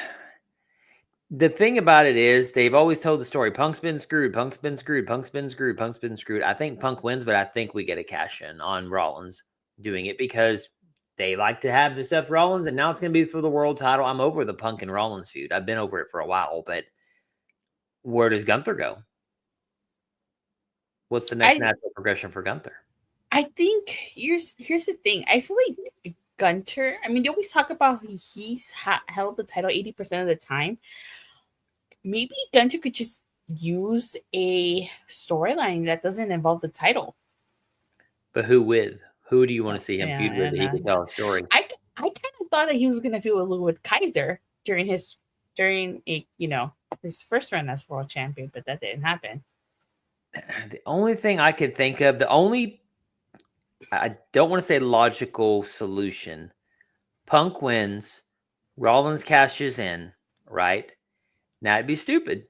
D: the thing about it is they've always told the story. Punk's been screwed. Punk's been screwed. Punk's been screwed. Punk's been screwed. I think Punk wins, but I think we get a cash in on Rollins doing it because they like to have the Seth Rollins, and now it's going to be for the world title. I'm over the Punk and Rollins feud. I've been over it for a while, but where does Gunther go? What's the next natural progression for Gunther?
C: I think here's the thing. I feel like Gunther, I mean, they always talk about he's held the title 80% of the time. Maybe Gunther could just use a storyline that doesn't involve the title.
D: But who with? Who do you want to see him
C: Yeah,
D: feud with? That he
C: yeah,
D: can tell a story.
C: I kind of thought that he was gonna feud with Kaiser during his first run as world champion, but that didn't happen.
D: The only thing I could think of, I don't want to say logical solution. Punk wins, Rollins cashes in, right? Now it'd be stupid.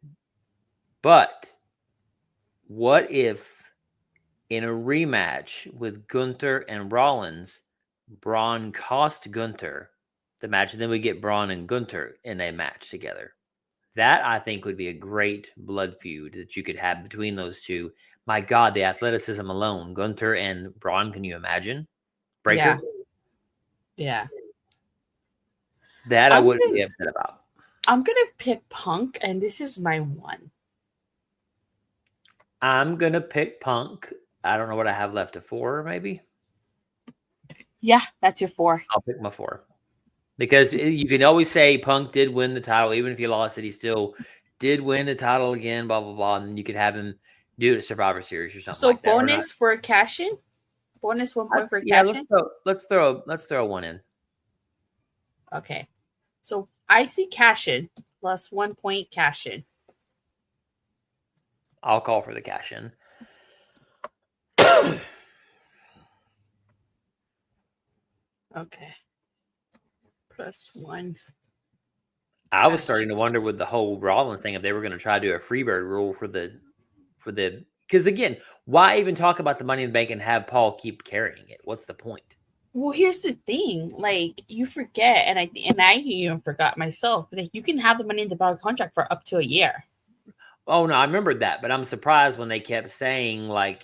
D: But what if in a rematch with Gunther and Rollins, Braun cost Gunther the match, and then we get Braun and Gunther in a match together? That, I think, would be a great blood feud that you could have between those two. My God, the athleticism alone. Gunther and Braun, can you imagine? Breaker?
C: Yeah.
D: That I wouldn't be upset about.
C: I'm going to pick Punk, and this is my one.
D: I'm going to pick Punk. I don't know what I have left, a 4 maybe?
C: Yeah, that's your 4.
D: I'll pick my 4. Because you can always say Punk did win the title. Even if he lost it, he still did win the title again, blah, blah, blah. And you could have him do it at Survivor Series or something like that.
C: So bonus for cash-in? Bonus 1 point for cash-in?
D: Let's throw one in.
C: Okay. So I see cash-in plus 1 point cash-in.
D: I'll call for the cash-in.
C: Okay. Plus 1.
D: I was starting to wonder with the whole Rollins thing if they were going to try to do a freebird rule for the because again, why even talk about the Money in the Bank and have Paul keep carrying it? What's the point?
C: Well, here's the thing. Like, you forget, and I even forgot myself, that you can have the Money in the Bank contract for up to a year.
D: Oh, no, I remembered that. But I'm surprised when they kept saying, like,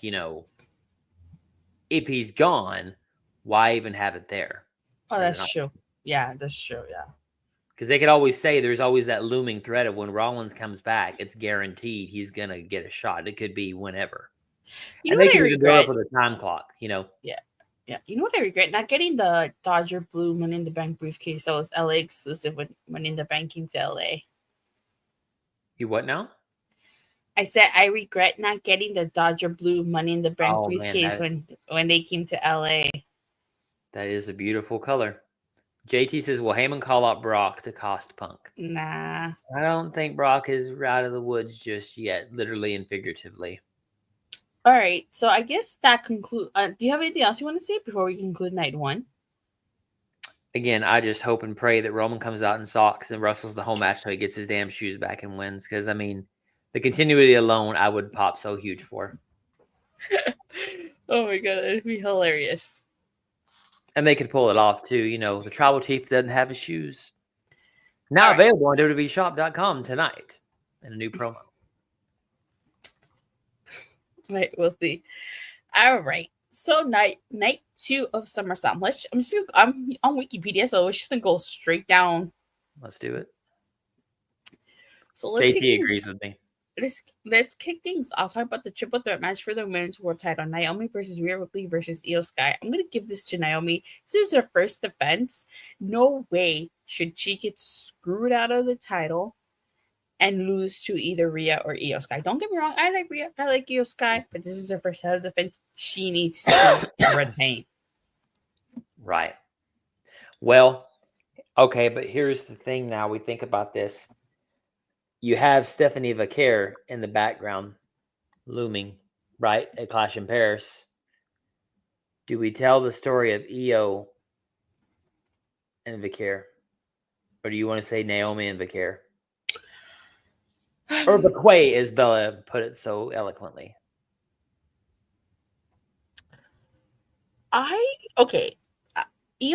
D: if he's gone, why even have it there?
C: Oh, that's true. Yeah, that's true. Yeah.
D: Because they could always say there's always that looming threat of when Rollins comes back, it's guaranteed he's going to get a shot. It could be whenever. And they can even go up with a time clock,
C: Yeah. Yeah. You know what I regret? Not getting the Dodger Blue Money in the Bank briefcase that was LA exclusive when Money in the Bank came to LA.
D: You what now?
C: I said I regret not getting the Dodger Blue Money in the Bank briefcase when they came to LA.
D: That is a beautiful color. JT says, will Heyman call out Brock to cost Punk?
C: Nah.
D: I don't think Brock is out of the woods just yet, literally and figuratively.
C: All right. So I guess that concludes. Do you have anything else you want to say before we conclude night 1?
D: Again, I just hope and pray that Roman comes out in socks and wrestles the whole match so he gets his damn shoes back and wins. Because, I mean, the continuity alone, I would pop so huge for.
C: Oh, my God. That'd be hilarious.
D: And they could pull it off, too. The Tribal Chief doesn't have his shoes. Now available on WWEshop.com tonight in a new promo.
C: Right, we'll see. All right. So night 2 of SummerSlam. I'm on Wikipedia, so we're just gonna go straight down.
D: Let's do it.
C: So JT
D: agrees with me.
C: Let's kick things off. Talk about the triple threat match for the women's world title: Naomi versus Rhea Ripley versus Io Sky. I'm gonna give this to Naomi. This is her first defense. No way should she get screwed out of the title and lose to either Rhea or Io Sky. Don't get me wrong. I like Rhea. I like Io Sky, but this is her first title defense. She needs to retain.
D: Right. Well, okay, but here's the thing now. We think about this. You have Stephanie Vaquer in the background looming, right, at Clash in Paris. Do we tell the story of Io and Vaquer? Or do you want to say Naomi and Vaquer? Or Vaquer, as Bella put it so eloquently.
C: Io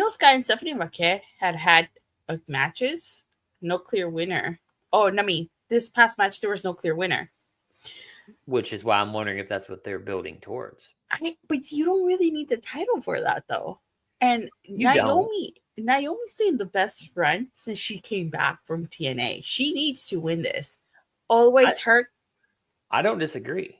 C: Sky and Stephanie Vaquer had matches. No clear winner. Oh, no, this past match, there was no clear winner.
D: Which is why I'm wondering if that's what they're building towards.
C: But you don't really need the title for that, though. And Naomi's doing the best run since she came back from TNA. She needs to win this. Always hurt.
D: I don't disagree.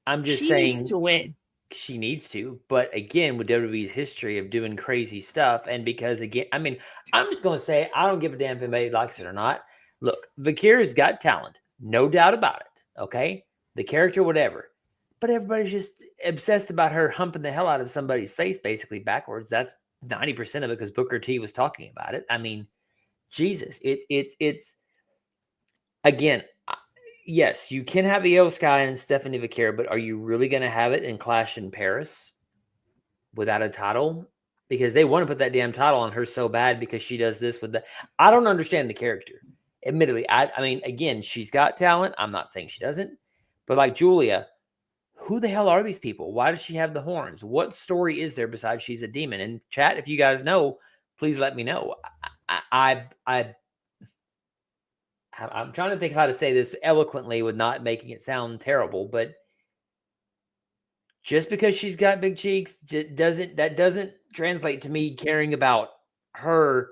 D: I'm just saying
C: she needs to win.
D: She needs to. But again, with WWE's history of doing crazy stuff, and because, again, I mean, I'm just going to say, I don't give a damn if anybody likes it or not. Look, Vaquer's got talent. No doubt about it. Okay? The character, whatever. but everybody's just obsessed about her humping the hell out of somebody's face, basically backwards. That's 90% of it because Booker T was talking about it. I mean, Jesus, it's again, yes, you can have Io Sky and Stephanie Vaquer, but are you really going to have it in Clash in Paris without a title? Because they want to put that damn title on her so bad because she does this with the. I don't understand the character. Admittedly, I mean, again, she's got talent. I'm not saying she doesn't, but like Julia, who the hell are these people? Why does she have the horns? What story is there besides she's a demon? And chat, if you guys know, please let me know. I'm trying to think of how to say this eloquently with not making it sound terrible, but just because she's got big cheeks doesn't translate to me caring about her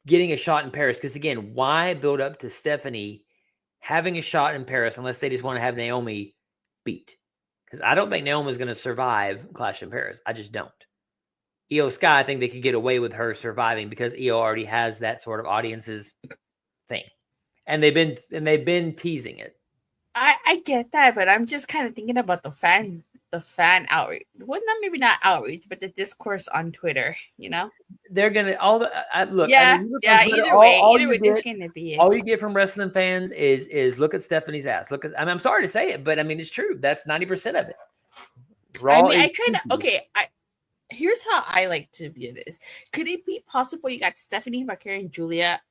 D: getting a shot in Paris. Because again, why build up to Stephanie having a shot in Paris unless they just want to have Naomi beat? Because I don't think Naomi is going to survive Clash in Paris. I just don't. Io Sky, I think they could get away with her surviving because Io already has that sort of audience's thing, and they've been teasing it.
C: I get that, but I'm just kind of thinking about the fan outreach. Well, not outreach, but the discourse on Twitter. You know,
D: they're gonna look.
C: Yeah,
D: I mean,
C: Either way, this is gonna be it.
D: All you get from wrestling fans is look at Stephanie's ass. Look at. I mean, I'm sorry to say it, but I mean it's true. That's 90% of it.
C: Raw. I mean, I try to. Okay, here's how I like to view this. Could it be possible you got Stephanie Vaquer and Julia?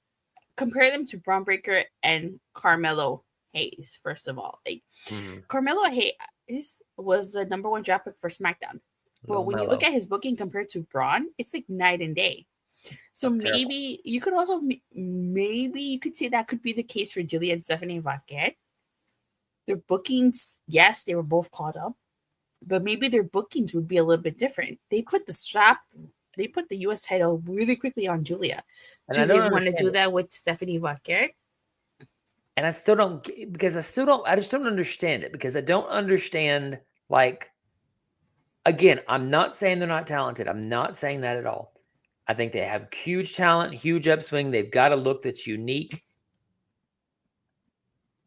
C: Compare them to Braun Breaker and Carmelo Hayes, first of all. Like Carmelo Hayes was the number 1 draft pick for SmackDown. But when you look at his booking compared to Braun, it's like night and day. So
D: That's
C: maybe you could also you could say that could be the case for Julia and Stephanie Vaquer. Their bookings, yes, they were both caught up, but maybe their bookings would be a little bit different. They put the US title really quickly on Julia. Do they want to do that with Stephanie Vaquer?
D: And I just don't understand it because I don't understand, like, again, I'm not saying they're not talented. I'm not saying that at all. I think they have huge talent, huge upswing. They've got a look that's unique.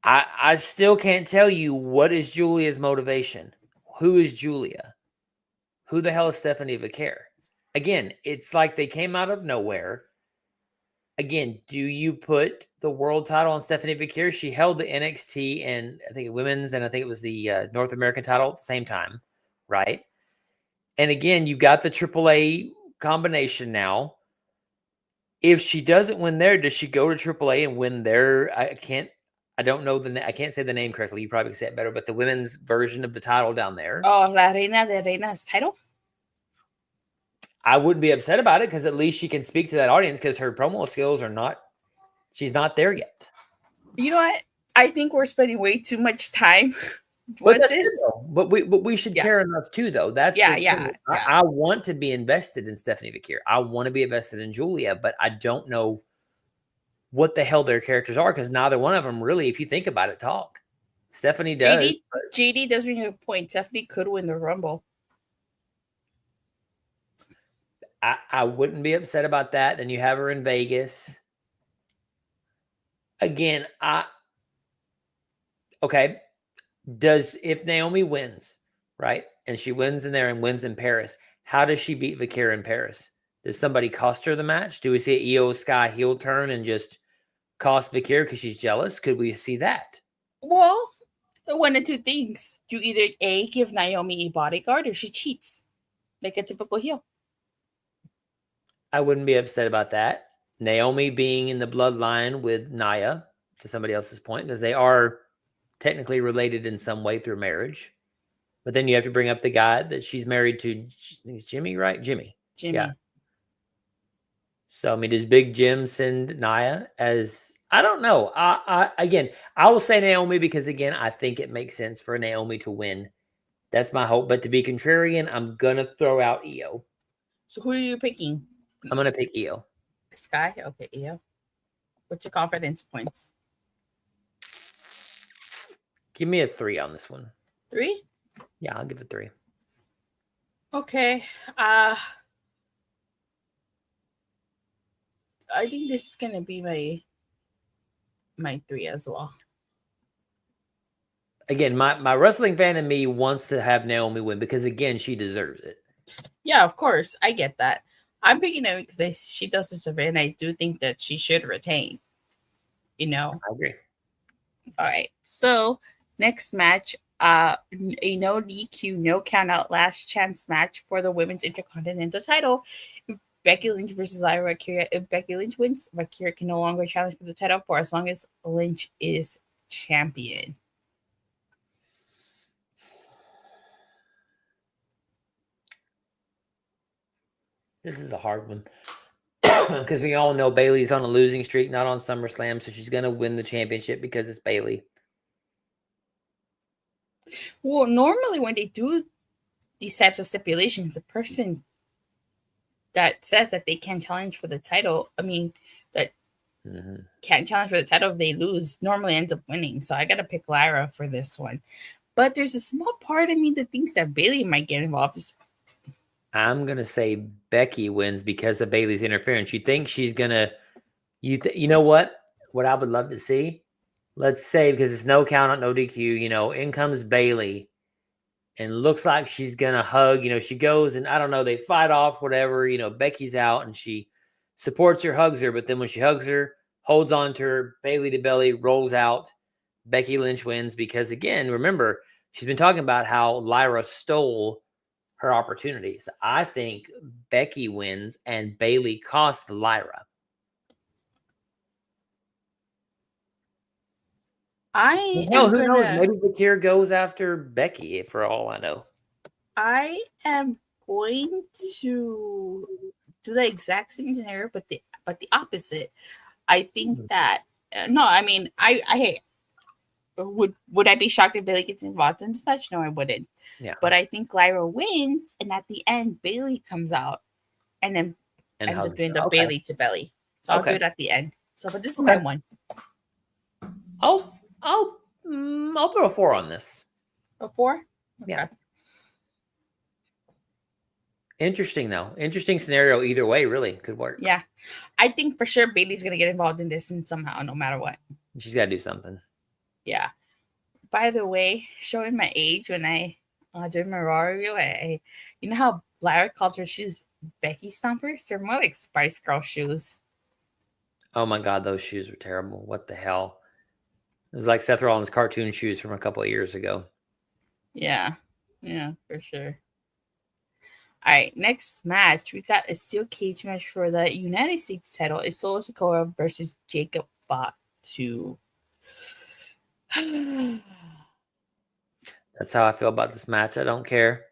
D: I still can't tell you what is Julia's motivation. Who is Julia? Who the hell is Stephanie Vaquer? Again, it's like they came out of nowhere. Again, do you put the world title on Stephanie Vaquer? She held the NXT and I think women's and I think it was the North American title at the same time, right? And again, you've got the AAA combination now. If she doesn't win there, does she go to AAA and win there? I can't say the name correctly. You probably can say it better, but the women's version of the title down there.
C: Oh, La Reina de Reinas title?
D: I wouldn't be upset about it because at least she can speak to that audience because her promo skills she's not there yet.
C: You know what? I think we're spending way too much time
D: with this. But we should care enough too, though. That's I want to be invested in Stephanie Vaquer. I want to be invested in Julia, but I don't know what the hell their characters are because neither one of them really, if you think about it, talk. Stephanie does.
C: JD does bring a point. Stephanie could win the Rumble.
D: I wouldn't be upset about that. Then you have her in Vegas. Again, if Naomi wins, right? And she wins in there and wins in Paris, how does she beat Vaquer in Paris? Does somebody cost her the match? Do we see Io Sky heel turn and just cost Vaquer because she's jealous? Could we see that?
C: Well, one of two things. You either A, give Naomi a bodyguard or she cheats like a typical heel.
D: I wouldn't be upset about that. Naomi being in the bloodline with Nia, to somebody else's point, because they are technically related in some way through marriage. But then you have to bring up the guy that she's married to. I think it's Jimmy, right? Jimmy. Yeah. So, I mean, does Big Jim send Nia as... I don't know. I will say Naomi because, again, I think it makes sense for Naomi to win. That's my hope. But to be contrarian, I'm going to throw out Io.
C: So who are you picking?
D: I'm going to pick Io.
C: Sky? Okay, Io. What's your confidence points?
D: Give me a 3 on this one.
C: 3?
D: Yeah, I'll give it 3.
C: Okay. I think this is going to be my 3 as well.
D: again, my wrestling fan in me wants to have Naomi win because, again, she deserves it.
C: Yeah, of course. I get that. I'm picking Naomi because she does deserve it, and I do think that she should retain. You know?
D: I agree.
C: All right. So, next match, a no DQ, no count out last chance match for the Women's Intercontinental title. Becky Lynch versus Lyra Valkyria. If Becky Lynch wins, Valkyria can no longer challenge for the title for as long as Lynch is champion.
D: This is a hard one because we all know Bayley's on a losing streak, not on SummerSlam, so she's going to win the championship because it's Bayley.
C: Well, normally when they do these types of stipulations, the person that says that they can't challenge for the title, that can't challenge for the title if they lose, normally ends up winning. So I got to pick Lyra for this one. But there's a small part of me that thinks that Bayley might get involved.
D: I'm going to say Becky wins because of Bayley's interference. You think she's going to you know what? What I would love to see? Let's say, because it's no count out, no DQ, in comes Bayley and looks like she's going to hug. She goes and, I don't know, they fight off, whatever. Becky's out and she supports her, hugs her. But then when she hugs her, holds on to her, Bayley to belly, rolls out. Becky Lynch wins because, again, remember, she's been talking about how Lyra stole her opportunities. I think Becky wins and Bayley costs Lyra. Who knows? Maybe Valkyria goes after Becky, for all I know.
C: I am going to do the exact same scenario, but the opposite. I think that would I be shocked if Bayley gets involved in this match? No, I wouldn't.
D: Yeah.
C: But I think Lyra wins, and at the end, Bayley comes out and then ends up doing the Bayley to belly. So I'll do it at the end. So, but this is my one.
D: I'll throw a 4 on this.
C: A 4? Okay.
D: Yeah. Interesting, though. Interesting scenario either way, really. Could work.
C: Yeah. I think for sure Bayley's going to get involved in this and somehow, no matter what.
D: She's got to do something.
C: Yeah. By the way, showing my age when I did my Raw review, you know how Lyra called her shoes Becky Stompers? They're more like Spice Girl shoes.
D: Oh my God, those shoes were terrible. What the hell? It was like Seth Rollins' cartoon shoes from a couple of years ago.
C: Yeah. Yeah, for sure. All right, next match. We got a steel cage match for the United States title. It's Solo Sikoa versus Jacob Fatu.
D: That's how I feel about this match. I don't care.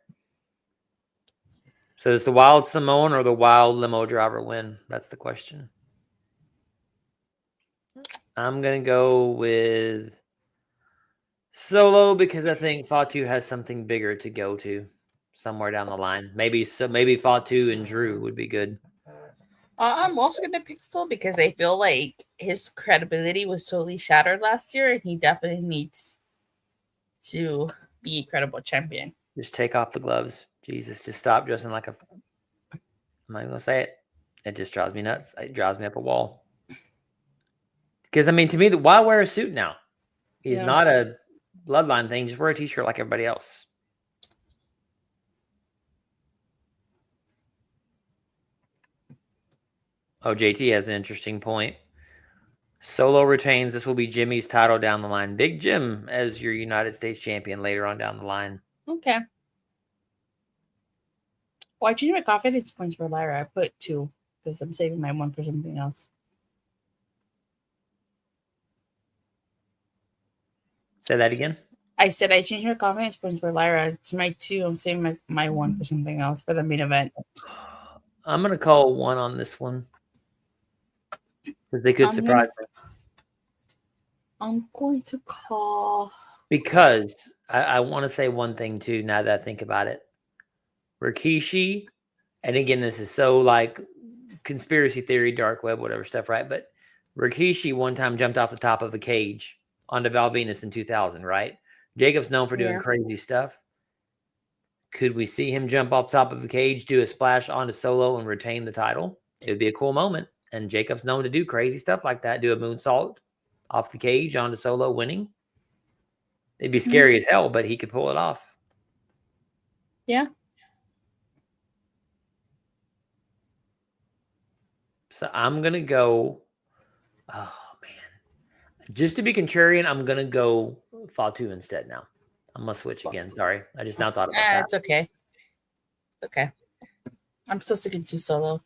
D: So does the Wild Samoan or the Wild Limo Driver win? That's the question. I'm going to go with Solo because I think Fatu has something bigger to go to somewhere down the line. Maybe Fatu and Drew would be good.
C: I'm also going to pick Solo because I feel like his credibility was totally shattered last year, and he definitely needs to be a credible champion.
D: Just take off the gloves. Jesus, just stop dressing like a... I'm not even going to say it. It just drives me nuts. It drives me up a wall. Because, to me, why wear a suit now? He's not a bloodline thing. Just wear a t-shirt like everybody else. Oh, JT has an interesting point. Solo retains. This will be Jimmy's title down the line. Big Jim as your United States champion later on down the line.
C: Okay. Well, I changed my confidence points for Lyra. I put 2 because I'm saving my 1 for something else.
D: Say that again.
C: I said I changed my confidence points for Lyra. It's my 2. I'm saving my 1 for something else for the main event.
D: I'm going to call 1 on this one. Because they could surprise me.
C: I'm going to call...
D: Because I want to say one thing, too, now that I think about it. Rikishi, and again, this is so like conspiracy theory, dark web, whatever stuff, right? But Rikishi one time jumped off the top of a cage onto Val Venus in 2000, right? Jacob's known for doing crazy stuff. Could we see him jump off top of a cage, do a splash onto Solo, and retain the title? It would be a cool moment. And Jacob's known to do crazy stuff like that, do a moonsault off the cage onto Solo, winning. It'd be scary as hell, but he could pull it off.
C: Yeah.
D: So I'm going to go. Oh, man. Just to be contrarian, I'm going to go Fatu instead now. I'm going to switch again. Sorry. I just now thought about that.
C: It's okay. It's okay. I'm still sticking to Solo.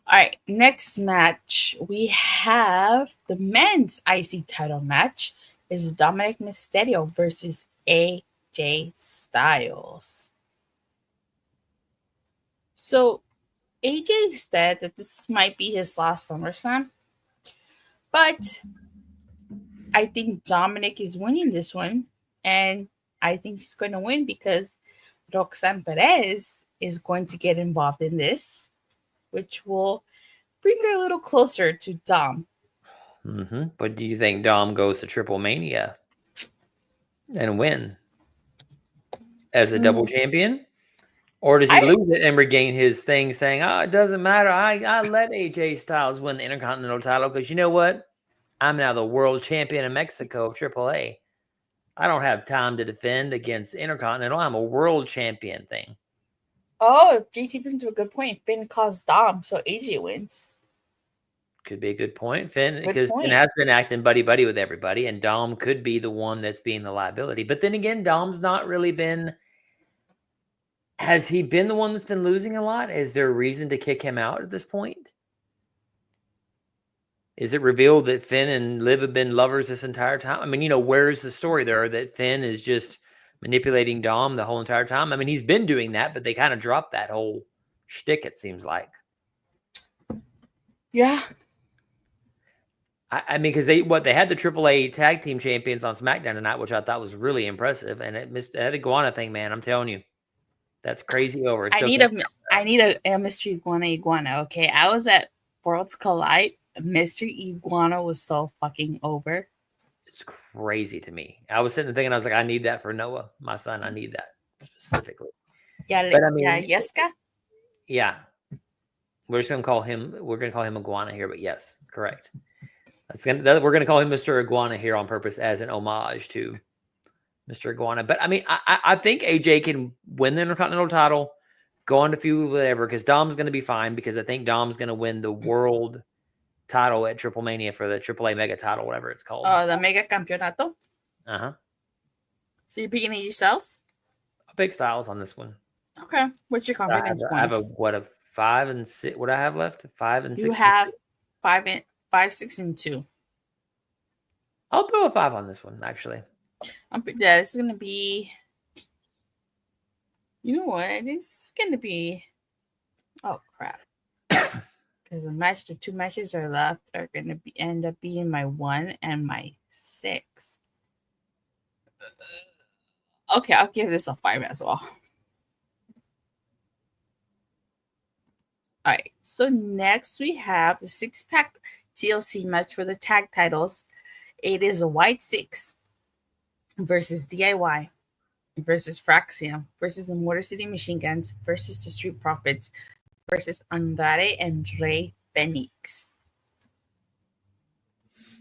C: All right. Next match, we have the men's IC title match. Is Dominic Mysterio versus AJ Styles. So AJ said that this might be his last SummerSlam, but I think Dominic is winning this one, and I think he's going to win because Roxanne Perez is going to get involved in this, which will bring her a little closer to Dom.
D: But do you think Dom goes to Triple Mania and win as a double champion? Or does he lose it and regain his thing saying, oh, it doesn't matter. I let AJ Styles win the Intercontinental title because you know what? I'm now the world champion in Mexico, AAA. I don't have time to defend against Intercontinental. I'm a world champion thing.
C: Oh, JT brings up a good point. Finn calls Dom, so AJ wins.
D: Could be a good point, Finn, because Finn has been acting buddy-buddy with everybody, and Dom could be the one that's being the liability. But then again, Dom's not really been... Has he been the one that's been losing a lot? Is there a reason to kick him out at this point? Is it revealed that Finn and Liv have been lovers this entire time? I mean, you know, where's the story there that Finn is just manipulating Dom the whole entire time? I mean, he's been doing that, but they kind of dropped that whole shtick, it seems like.
C: Yeah.
D: I mean, because they had the AAA tag team champions on SmackDown tonight, which I thought was really impressive. And that iguana thing, man, I'm telling you, that's crazy over.
C: I need a mystery iguana. Okay, I was at Worlds Collide. Mystery Iguana was so fucking over.
D: It's crazy to me. I was sitting there thinking, I was like, I need that for Noah, my son. I need that specifically.
C: Yeah, but I mean, Yeska.
D: Yeah, we're just gonna call him. We're gonna call him Iguana here, but yes, correct. We're gonna call him Mr. Iguana here on purpose as an homage to Mr. Iguana. But I mean, I think AJ can win the Intercontinental title, go on to feud whatever, because Dom's gonna be fine. Because I think Dom's gonna win the world title at Triple Mania for the AAA Mega title, whatever it's called.
C: Oh, the Mega Campeonato. So you're picking AJ Styles?
D: I'll pick Styles on this one.
C: Okay. What's your confidence points?
D: I have a 5 and 6. What do I have left? 5 and 6.
C: You have 5, 6, and 2.
D: I'll throw a 5 on this one, actually.
C: Yeah, this is gonna be. You know what? This is gonna be. Oh crap! Because the 2 matches are left are gonna end up being my 1 and my 6. Okay, I'll give this a 5 as well. All right, so next we have the 6-pack TLC match for the tag titles. It is a White 6 versus DIY versus Fraxium versus the Motor City Machine Guns versus the Street Profits versus Andrade and Rey Fenix.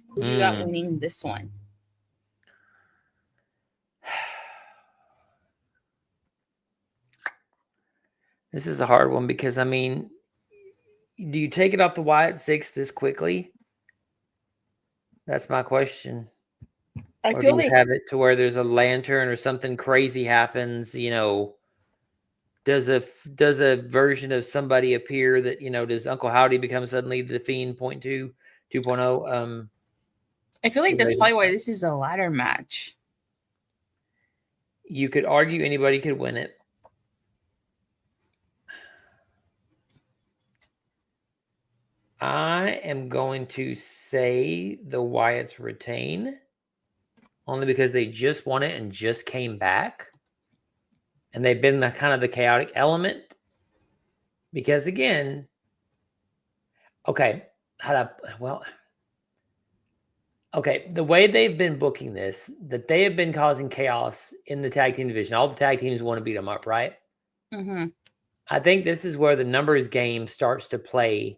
C: Who do you got winning this one?
D: This is a hard one because, I mean, do you take it off the Wyatt 6 this quickly? That's my question.
C: I feel like
D: have it to where there's a lantern or something crazy happens, you know. Does a version of somebody appear that, you know, does Uncle Howdy become suddenly the Fiend 2.0?
C: I feel like that's probably why this is a ladder match.
D: You could argue anybody could win it. I am going to say the Wyatts retain, only because they just won it and just came back. And they've been the kind of the chaotic element. Because again, okay, the way they've been booking this, that they have been causing chaos in the tag team division. All the tag teams want to beat them up, right?
C: Mm-hmm.
D: I think this is where the numbers game starts to play,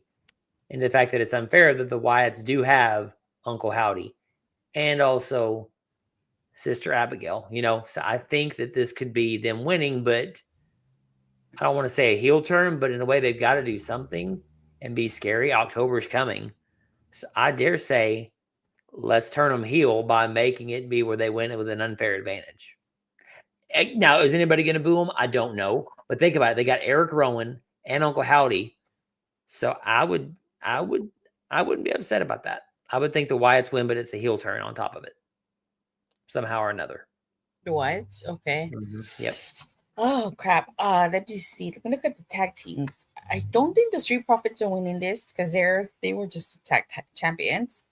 D: in the fact that it's unfair that the Wyatts do have Uncle Howdy. and also Sister Abigail. So I think that this could be them winning, but I don't want to say a heel turn, but in a way they've got to do something and be scary. October's coming. So I dare say, let's turn them heel by making it be where they win it with an unfair advantage. Now, is anybody going to boo them? I don't know. But think about it. They got Eric Rowan and Uncle Howdy. So I wouldn't be upset about that. I would think the Wyatts win, but it's a heel turn on top of it. Somehow or another.
C: What? Okay.
D: Yep.
C: Oh crap. Let me see. Let me look at the tag teams. I don't think the Street Profits are winning this because they were just tag champions.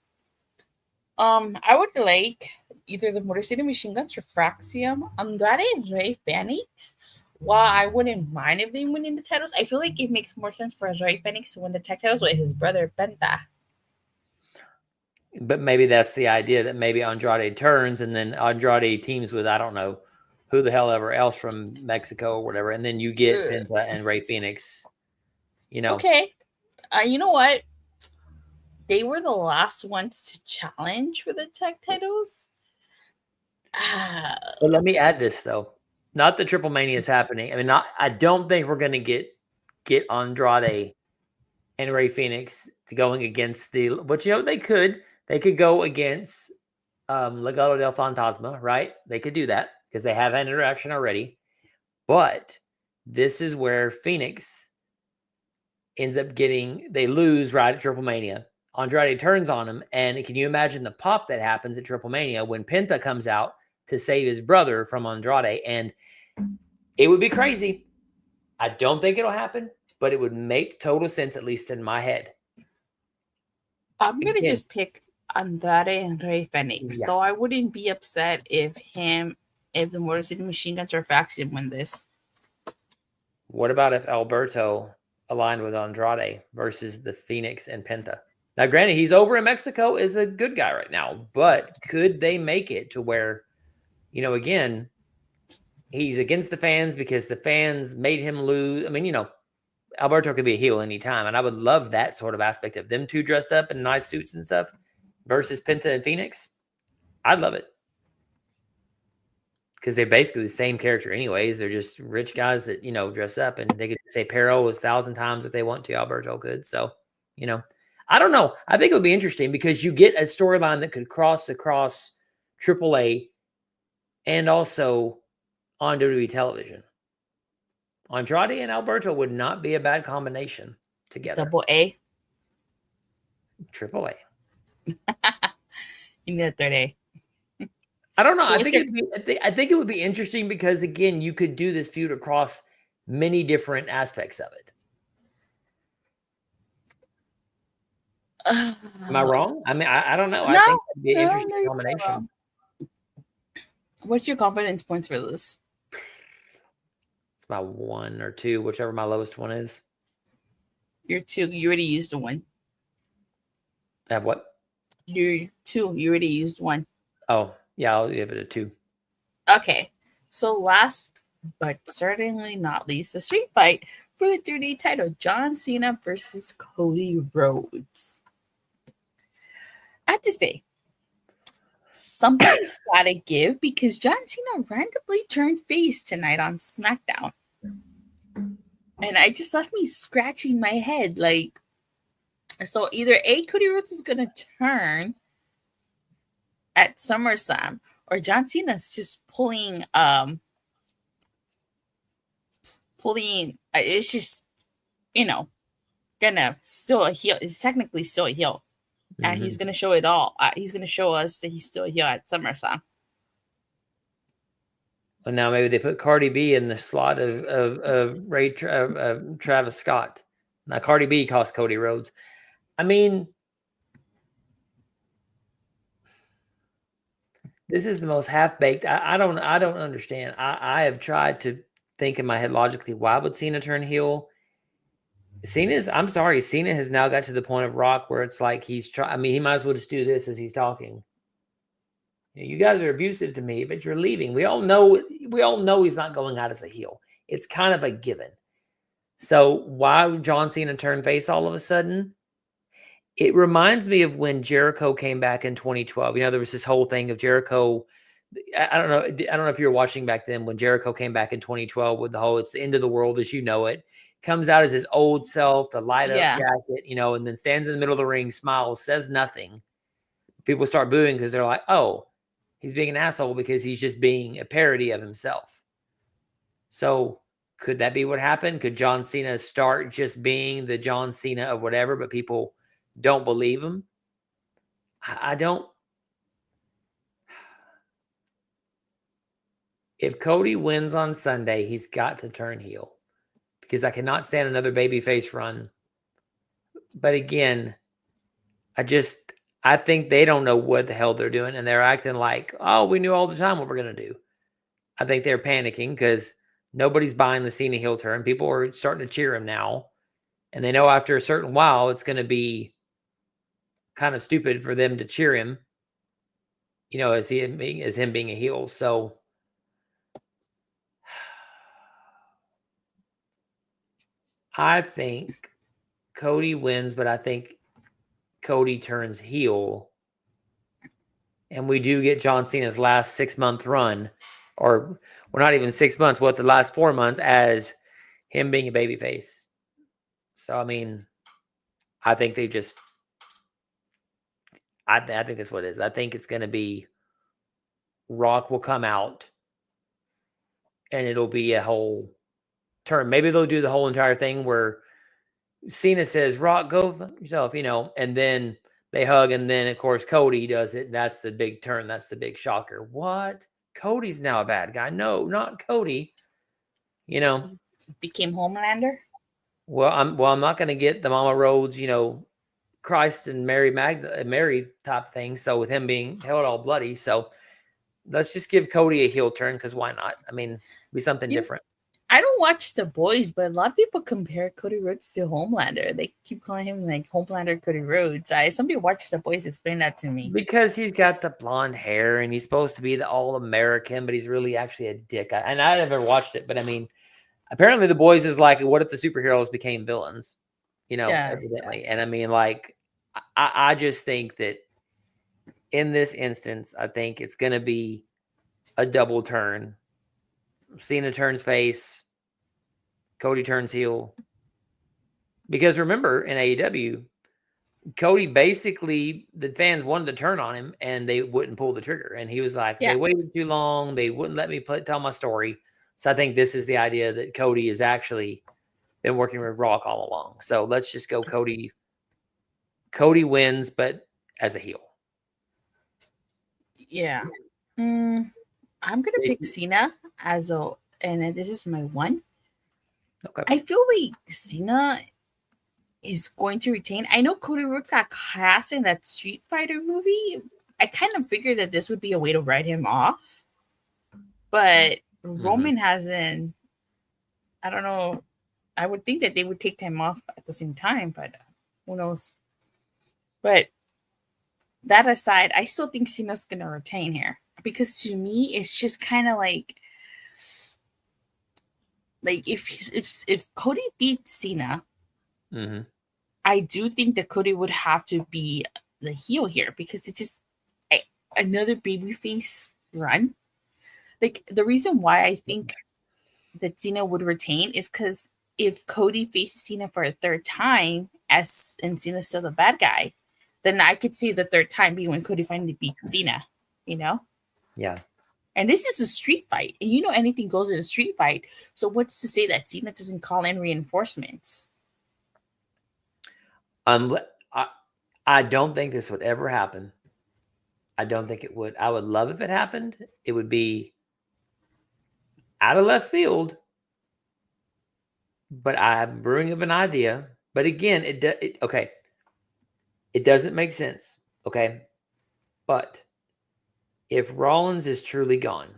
C: I would like either the Motor City Machine Guns or Fraxium, Andrade and Rey Fenix. While I wouldn't mind if they winning the titles, I feel like it makes more sense for Rey Fenix to win the tag titles with his brother Penta.
D: But maybe that's the idea, that maybe Andrade turns and then Andrade teams with, I don't know, who the hell ever else from Mexico or whatever. And then you get Penta and Rey Fenix,
C: Okay. You know what? They were the last ones to challenge for the tag titles.
D: But let me add this, though. Not that Triple Mania is happening. I mean, I don't think we're going to get Andrade and Rey Fenix going against but they could. They could go against Legado del Fantasma, right? They could do that because they have an interaction already. But this is where Phoenix ends up they lose right at Triple Mania. Andrade turns on him, and can you imagine the pop that happens at Triple Mania when Penta comes out to save his brother from Andrade? And it would be crazy. I don't think it'll happen, but it would make total sense, at least in my head.
C: I'm going to just pick Andrade and Rey Fenix.
D: Yeah.
C: So I wouldn't be upset if the Motor City Machine Guns or Faction win this.
D: What about if Alberto aligned with Andrade versus the Phoenix and Penta? Now, granted, he's over in Mexico, is a good guy right now, but could they make it to where, again, he's against the fans because the fans made him lose? I mean, Alberto could be a heel anytime, and I would love that sort of aspect of them two dressed up in nice suits and stuff versus Penta and Phoenix. I'd love it. Because they're basically the same character anyways. They're just rich guys that, dress up, and they could say Perro 1,000 times if they want to. Alberto could. So, I don't know. I think it would be interesting because you get a storyline that could cross across AAA and also on WWE television. Andrade and Alberto would not be a bad combination together.
C: Double A?
D: Triple A.
C: You need a third A.
D: I don't know.
C: So
D: I think it would be interesting because, again, you could do this feud across many different aspects of it. Am I wrong? I mean, I don't know.
C: No,
D: I think it'd be an interesting
C: you're
D: combination.
C: What's your confidence points for this?
D: It's my 1 or 2, whichever my lowest one is.
C: You're 2. You already used the 1.
D: I have what?
C: You're 2. You already used 1.
D: Oh, yeah, I'll give it a 2.
C: Okay. So last, but certainly not least, the street fight for the 3-day title. John Cena versus Cody Rhodes. I have to say, something's gotta give because John Cena randomly turned face tonight on SmackDown. And it just left me scratching my head. So either A, Cody Rhodes is gonna turn at SummerSlam, or John Cena's just pulling it's just, gonna still a heel. It's technically still a heel. And he's going to show it all. He's going to show us that he's still here at SummerSlam.
D: Well, now maybe they put Cardi B in the slot of Travis Scott. Now Cardi B cost Cody Rhodes. I mean, this is the most half-baked. I don't understand. I have tried to think in my head logically, why would Cena turn heel? Cena has now got to the point of Rock where it's like he might as well just do this as he's talking. You guys are abusive to me, but you're leaving. We all know he's not going out as a heel. It's kind of a given. So why would John Cena turn face all of a sudden? It reminds me of when Jericho came back in 2012. You know, there was this whole thing of Jericho. I don't know if you were watching back then when Jericho came back in 2012 with the whole "it's the end of the world as you know it." Comes out as his old self, the light up jacket, you know, and then stands in the middle of the ring, smiles, says nothing. People start booing because they're like, "Oh, he's being an asshole because he's just being a parody of himself." So could that be what happened? Could John Cena start just being the John Cena of whatever, but people don't believe him? I don't. If Cody wins on Sunday, he's got to turn heel because I cannot stand another babyface run. But again, I think they don't know what the hell they're doing, and they're acting like, oh, we knew all the time what we're going to do. I think they're panicking because nobody's buying the Cena heel turn. People are starting to cheer him now, and they know after a certain while it's going to be kind of stupid for them to cheer him, you know, as him being a heel. So I think Cody wins, but I think Cody turns heel. And we do get John Cena's last 6-month run, or well, not even 6 months, the last 4 months as him being a babyface. So, I mean, I think they just, I think that's what it is. I think it's going to be Rock will come out and it'll be a whole turn. Maybe they'll do the whole entire thing where Cena says, Rock, go yourself, you know, and then they hug. And then, of course, Cody does it. That's the big turn. That's the big shocker. What? Cody's now a bad guy. No, not Cody. You know.
C: Became Homelander?
D: Well, I'm not going to get the Mama Rhodes, you know, Christ and Mary type thing. So with him being held all bloody. So let's just give Cody a heel turn because why not? I mean, be something different.
C: I don't watch The Boys, but a lot of people compare Cody Rhodes to Homelander. They keep calling him like Homelander Cody Rhodes. Somebody watched The Boys, explain that to me.
D: Because he's got the blonde hair and he's supposed to be the all-American, but he's really actually a dick. And I never watched it, but I mean, apparently The Boys is like, what if the superheroes became villains? You know, evidently. And I mean, like, I just think that in this instance, I think it's going to be a double turn. Cena turns face, Cody turns heel. Because remember, in AEW, Cody basically, the fans wanted to turn on him and they wouldn't pull the trigger. And he was like, they waited too long. They wouldn't let me tell my story. So I think this is the idea that Cody has actually been working with Rock all along. So let's just go Cody. Cody wins, but as a heel.
C: Yeah. I'm going to pick Cena and this is my one.
D: Okay.
C: I feel like Cena is going to retain. I know Cody Rhodes got cast in that Street Fighter movie. I kind of figured that this would be a way to write him off. But Roman hasn't. I don't know. I would think that they would take time off at the same time, but who knows? But that aside, I still think Cena's going to retain here. Because to me, it's just kind of like if Cody beats Cena, I do think that Cody would have to be the heel here because it's just another babyface run. Like the reason why I think that Cena would retain is because if Cody faces Cena for a third time, and Cena's still the bad guy, then I could see the third time being when Cody finally beats Cena. You know?
D: Yeah.
C: And this is a street fight. And you know anything goes in a street fight. So what's to say that Cena doesn't call in reinforcements?
D: I don't think this would ever happen. I don't think it would. I would love if it happened. It would be out of left field. But I'm brewing of an idea. But again, okay. It doesn't make sense. Okay. But if Rollins is truly gone,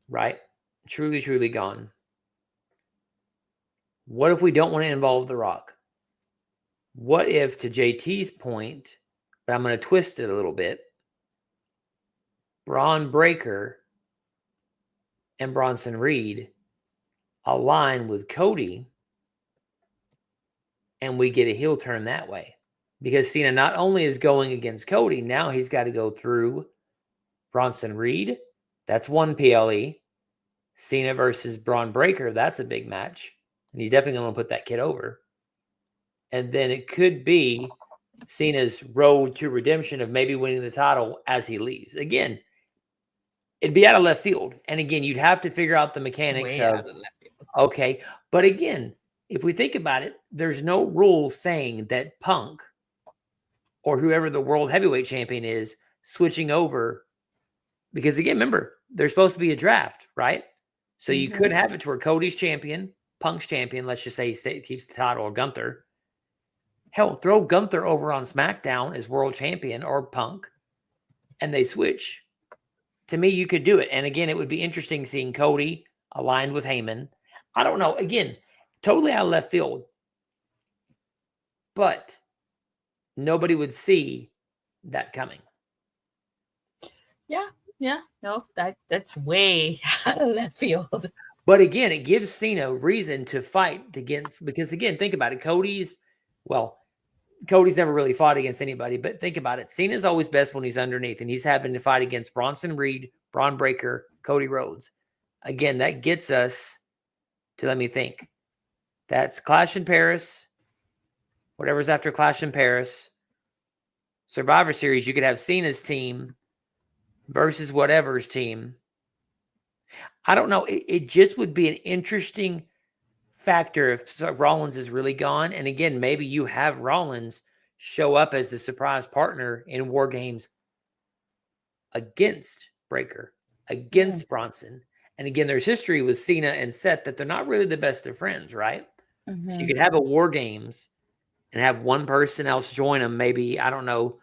D: right? Truly, truly gone. What if we don't want to involve The Rock? What if, to JT's point, but I'm going to twist it a little bit, Braun Breaker and Bronson Reed align with Cody and we get a heel turn that way? because Cena not only is going against Cody, now he's got to go through Bronson Reed. That's one PLE. Cena versus Braun Breaker. That's a big match. And he's definitely going to put that kid over. And then it could be Cena's road to redemption of maybe winning the title as he leaves. Again, it'd be out of left field. And again, you'd have to figure out the mechanics
C: Way
D: of,
C: out of left field.
D: okay. But again, if we think about it, there's no rule saying that Punk or whoever the world heavyweight champion is switching over. Because again, remember, there's supposed to be a draft, right? So you could have it to where Cody's champion, Punk's champion, let's just say he keeps the title, or Gunther. Hell, throw Gunther over on SmackDown as world champion or Punk, and they switch. To me, you could do it. And again, it would be interesting seeing Cody aligned with Heyman. I don't know. Again, totally out of left field. But nobody would see that coming.
C: Yeah, no, that's way out of left field.
D: But again, it gives Cena reason to fight against, because again, think about it. Cody's never really fought against anybody, but think about it. Cena's always best when he's underneath, and he's having to fight against Bronson Reed, Braun Breaker, Cody Rhodes. Again, that gets us to, let me think. That's Clash in Paris, whatever's after Clash in Paris. Survivor Series, you could have Cena's team versus whatever's team. I don't know. It just would be an interesting factor if Rollins is really gone. And again, maybe you have Rollins show up as the surprise partner in War Games against Breaker, against Bronson. And again, there's history with Cena and Seth that they're not really the best of friends, right? So you could have a War Games and have one person else join them. Maybe, I don't know,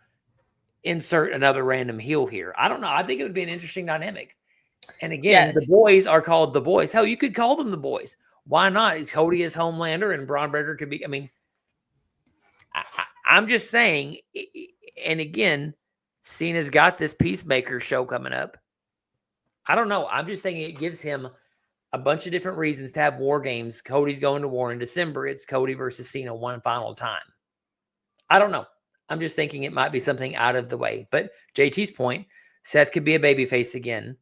D: insert another random heel here. I don't know. I think it would be an interesting dynamic. And again, the boys are called the boys. Hell, you could call them the boys. Why not? Cody is Homelander and Braun Breaker could be, I mean, I'm just saying, and again, Cena's got this Peacemaker show coming up. I don't know. I'm just saying it gives him a bunch of different reasons to have War Games. Cody's going to war in December. It's Cody versus Cena one final time. I don't know. I'm just thinking it might be something out of the way. But JT's point, Seth could be a babyface again.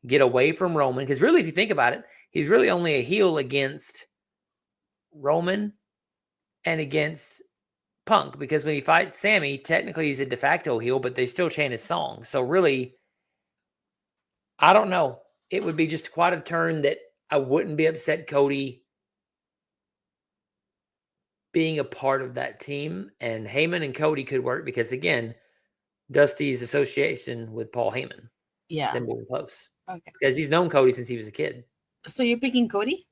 D: Get away from Roman. Because really, if you think about it, he's really only a heel against Roman and against Punk. Because when he fights Sammy, technically he's a de facto heel, but they still chant his song. So really, I don't know. It would be just quite a turn that I wouldn't be upset Cody being a part of that team. And Heyman and Cody could work because, again, Dusty's association with Paul Heyman.
C: Yeah.
D: Them being close.
C: Okay.
D: Because he's known Cody since he was a kid.
C: So you're picking Cody?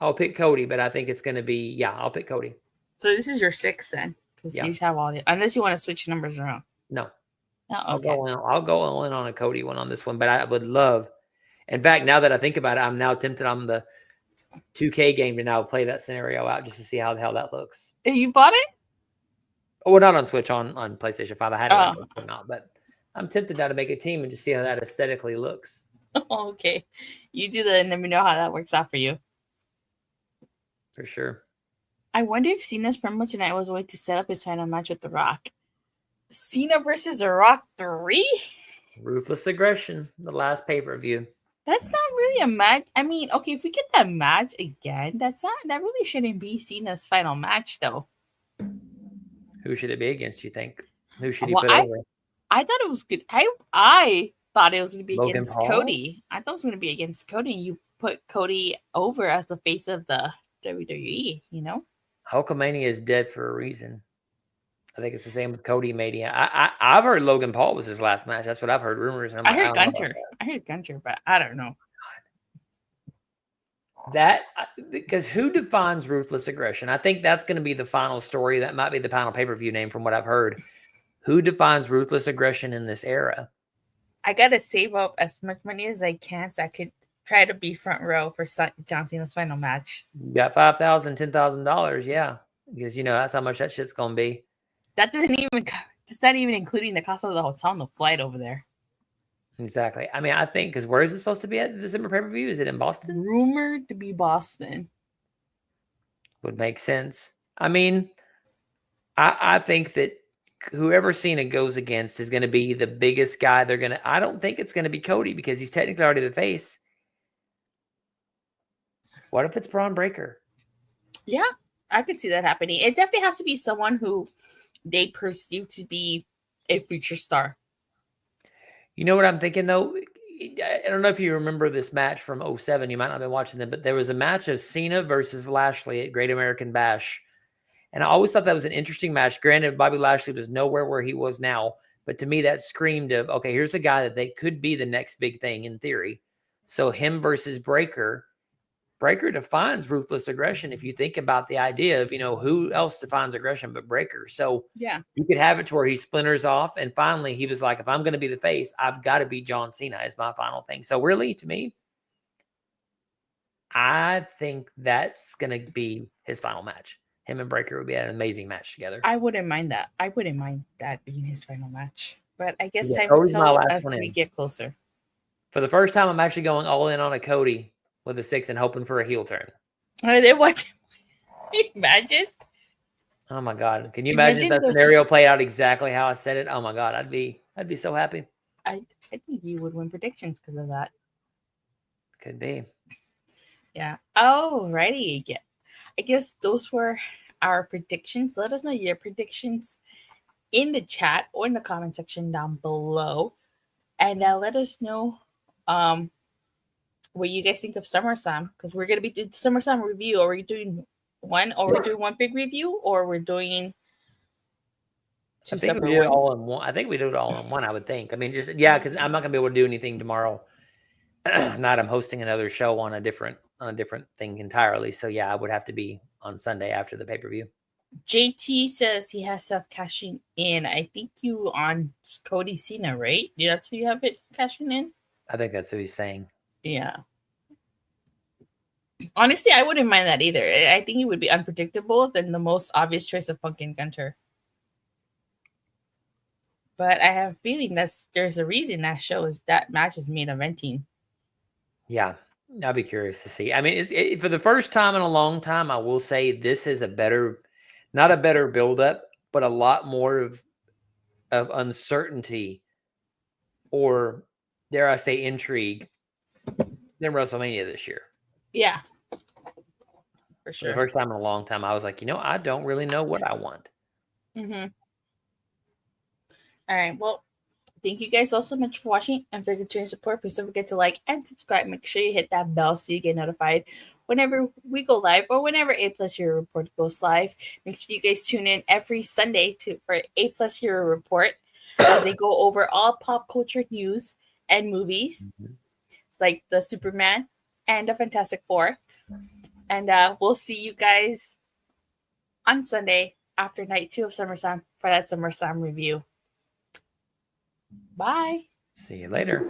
D: I'll pick Cody, but I think it's going to be, I'll pick Cody.
C: So this is your 6 then? Because you have all the, unless you want to switch numbers around.
D: No.
C: Oh, okay.
D: I'll go all in on a Cody one on this one, but I would love, in fact, now that I think about it, I'm now tempted on the 2K game to now play that scenario out just to see how the hell that looks.
C: You bought it?
D: Oh, well, not on Switch, on PlayStation 5. I had it on not, but I'm tempted now to make a team and just see how that aesthetically looks.
C: Okay. You do that and let me know how that works out for you.
D: For sure.
C: I wonder if Cena's promo tonight was a way to set up his final match with The Rock. Cena versus The Rock 3?
D: Ruthless Aggression, the last pay-per-view.
C: That's not really a match. I mean, okay, if we get that match again, that really shouldn't be Cena's final match, though.
D: Who should it be against, you think? Who should he put over?
C: I thought it was good. I thought it was going to be
D: Logan
C: against
D: Paul?
C: Cody. I thought it was going to be against Cody, and you put Cody over as the face of the WWE, you know?
D: Hulkamania is dead for a reason. I think it's the same with Cody Mania. I've heard Logan Paul was his last match. That's what I've heard rumors.
C: I heard Gunter. I heard Gunter, but I don't know.
D: That, because who defines Ruthless Aggression? I think that's going to be the final story. That might be the final pay-per-view name from what I've heard. Who defines Ruthless Aggression in this era?
C: I got to save up as much money as I can so I could try to be front row for John Cena's final match.
D: You got $5,000, $10,000. Yeah. Because, that's how much that shit's going to be.
C: That it's not even including the cost of the hotel and the flight over there.
D: Exactly. I mean, I think, because where is it supposed to be at the December pay-per-view? Is it in Boston?
C: Rumored to be Boston.
D: Would make sense. I mean, I think that whoever Cena goes against is going to be the biggest guy they're going to. I don't think it's going to be Cody because he's technically already the face. What if it's Braun Breaker?
C: Yeah, I could see that happening. It definitely has to be someone who they perceive to be a future star.
D: You know what I'm thinking, though? I don't know if you remember this match from 2007. You might not have been watching them, but there was a match of Cena versus Lashley at Great American Bash. And I always thought that was an interesting match. Granted, Bobby Lashley was nowhere where he was now. But to me, that screamed of, okay, here's a guy that they could be the next big thing in theory. So him versus Breaker. Breaker defines ruthless aggression. If you think about the idea of, who else defines aggression but Breaker? So
C: yeah,
D: you could have it to where he splinters off. And finally, he was like, if I'm going to be the face, I've got to be John Cena is my final thing. So really, to me, I think that's going to be his final match. Him and Breaker would be an amazing match together.
C: I wouldn't mind that. I wouldn't mind that being his final match. But I guess
D: Yeah,
C: time will
D: Cody's my
C: tell
D: last
C: as
D: one
C: we
D: in.
C: get closer.
D: For the first time, I'm actually going all in on a Cody with a 6 and hoping for a heel turn.
C: I did watch. Imagine.
D: Oh my God! Can you imagine if that scenario played out exactly how I said it? Oh my God, I'd be so happy.
C: I think you would win predictions because of that.
D: Could be.
C: Yeah. Alrighty. Yeah. I guess those were our predictions. Let us know your predictions in the chat or in the comment section down below, and let us know what you guys think of SummerSlam, because we're gonna be doing SummerSlam review. Are we doing one, or we're doing one big review, or we're doing two separate
D: we do it
C: ones?
D: all in one. I think we do it all in one. I would think. I mean, because I'm not gonna be able to do anything tomorrow. Night, I'm hosting another show on a different thing entirely. So yeah, I would have to be on Sunday after the pay-per-view.
C: JT says he has stuff cashing in. I think you on Cody Cena, right? Yeah, that's who you have it cashing in.
D: I think that's what he's saying.
C: Yeah. Honestly, I wouldn't mind that either. I think it would be unpredictable than the most obvious choice of Punk and Gunter. But I have a feeling there's a reason that match is main eventing.
D: Yeah, I'll be curious to see. I mean, for the first time in a long time, I will say this is not a better build-up, but a lot more of uncertainty, or dare I say intrigue, than WrestleMania this year.
C: Yeah, for sure.
D: For the first time in a long time, I was like, I don't really know what I want.
C: Mm-hmm. All right, well, thank you guys all so much for watching and for continuing support. Please don't forget to like and subscribe. Make sure you hit that bell so you get notified whenever we go live or whenever A Plus Hero Report goes live. Make sure you guys tune in every Sunday for A Plus Hero Report as they go over all pop culture news and movies. Mm-hmm. It's like the Superman and the Fantastic Four. And we'll see you guys on Sunday after night 2 of SummerSlam for that SummerSlam review. Bye.
D: See you later.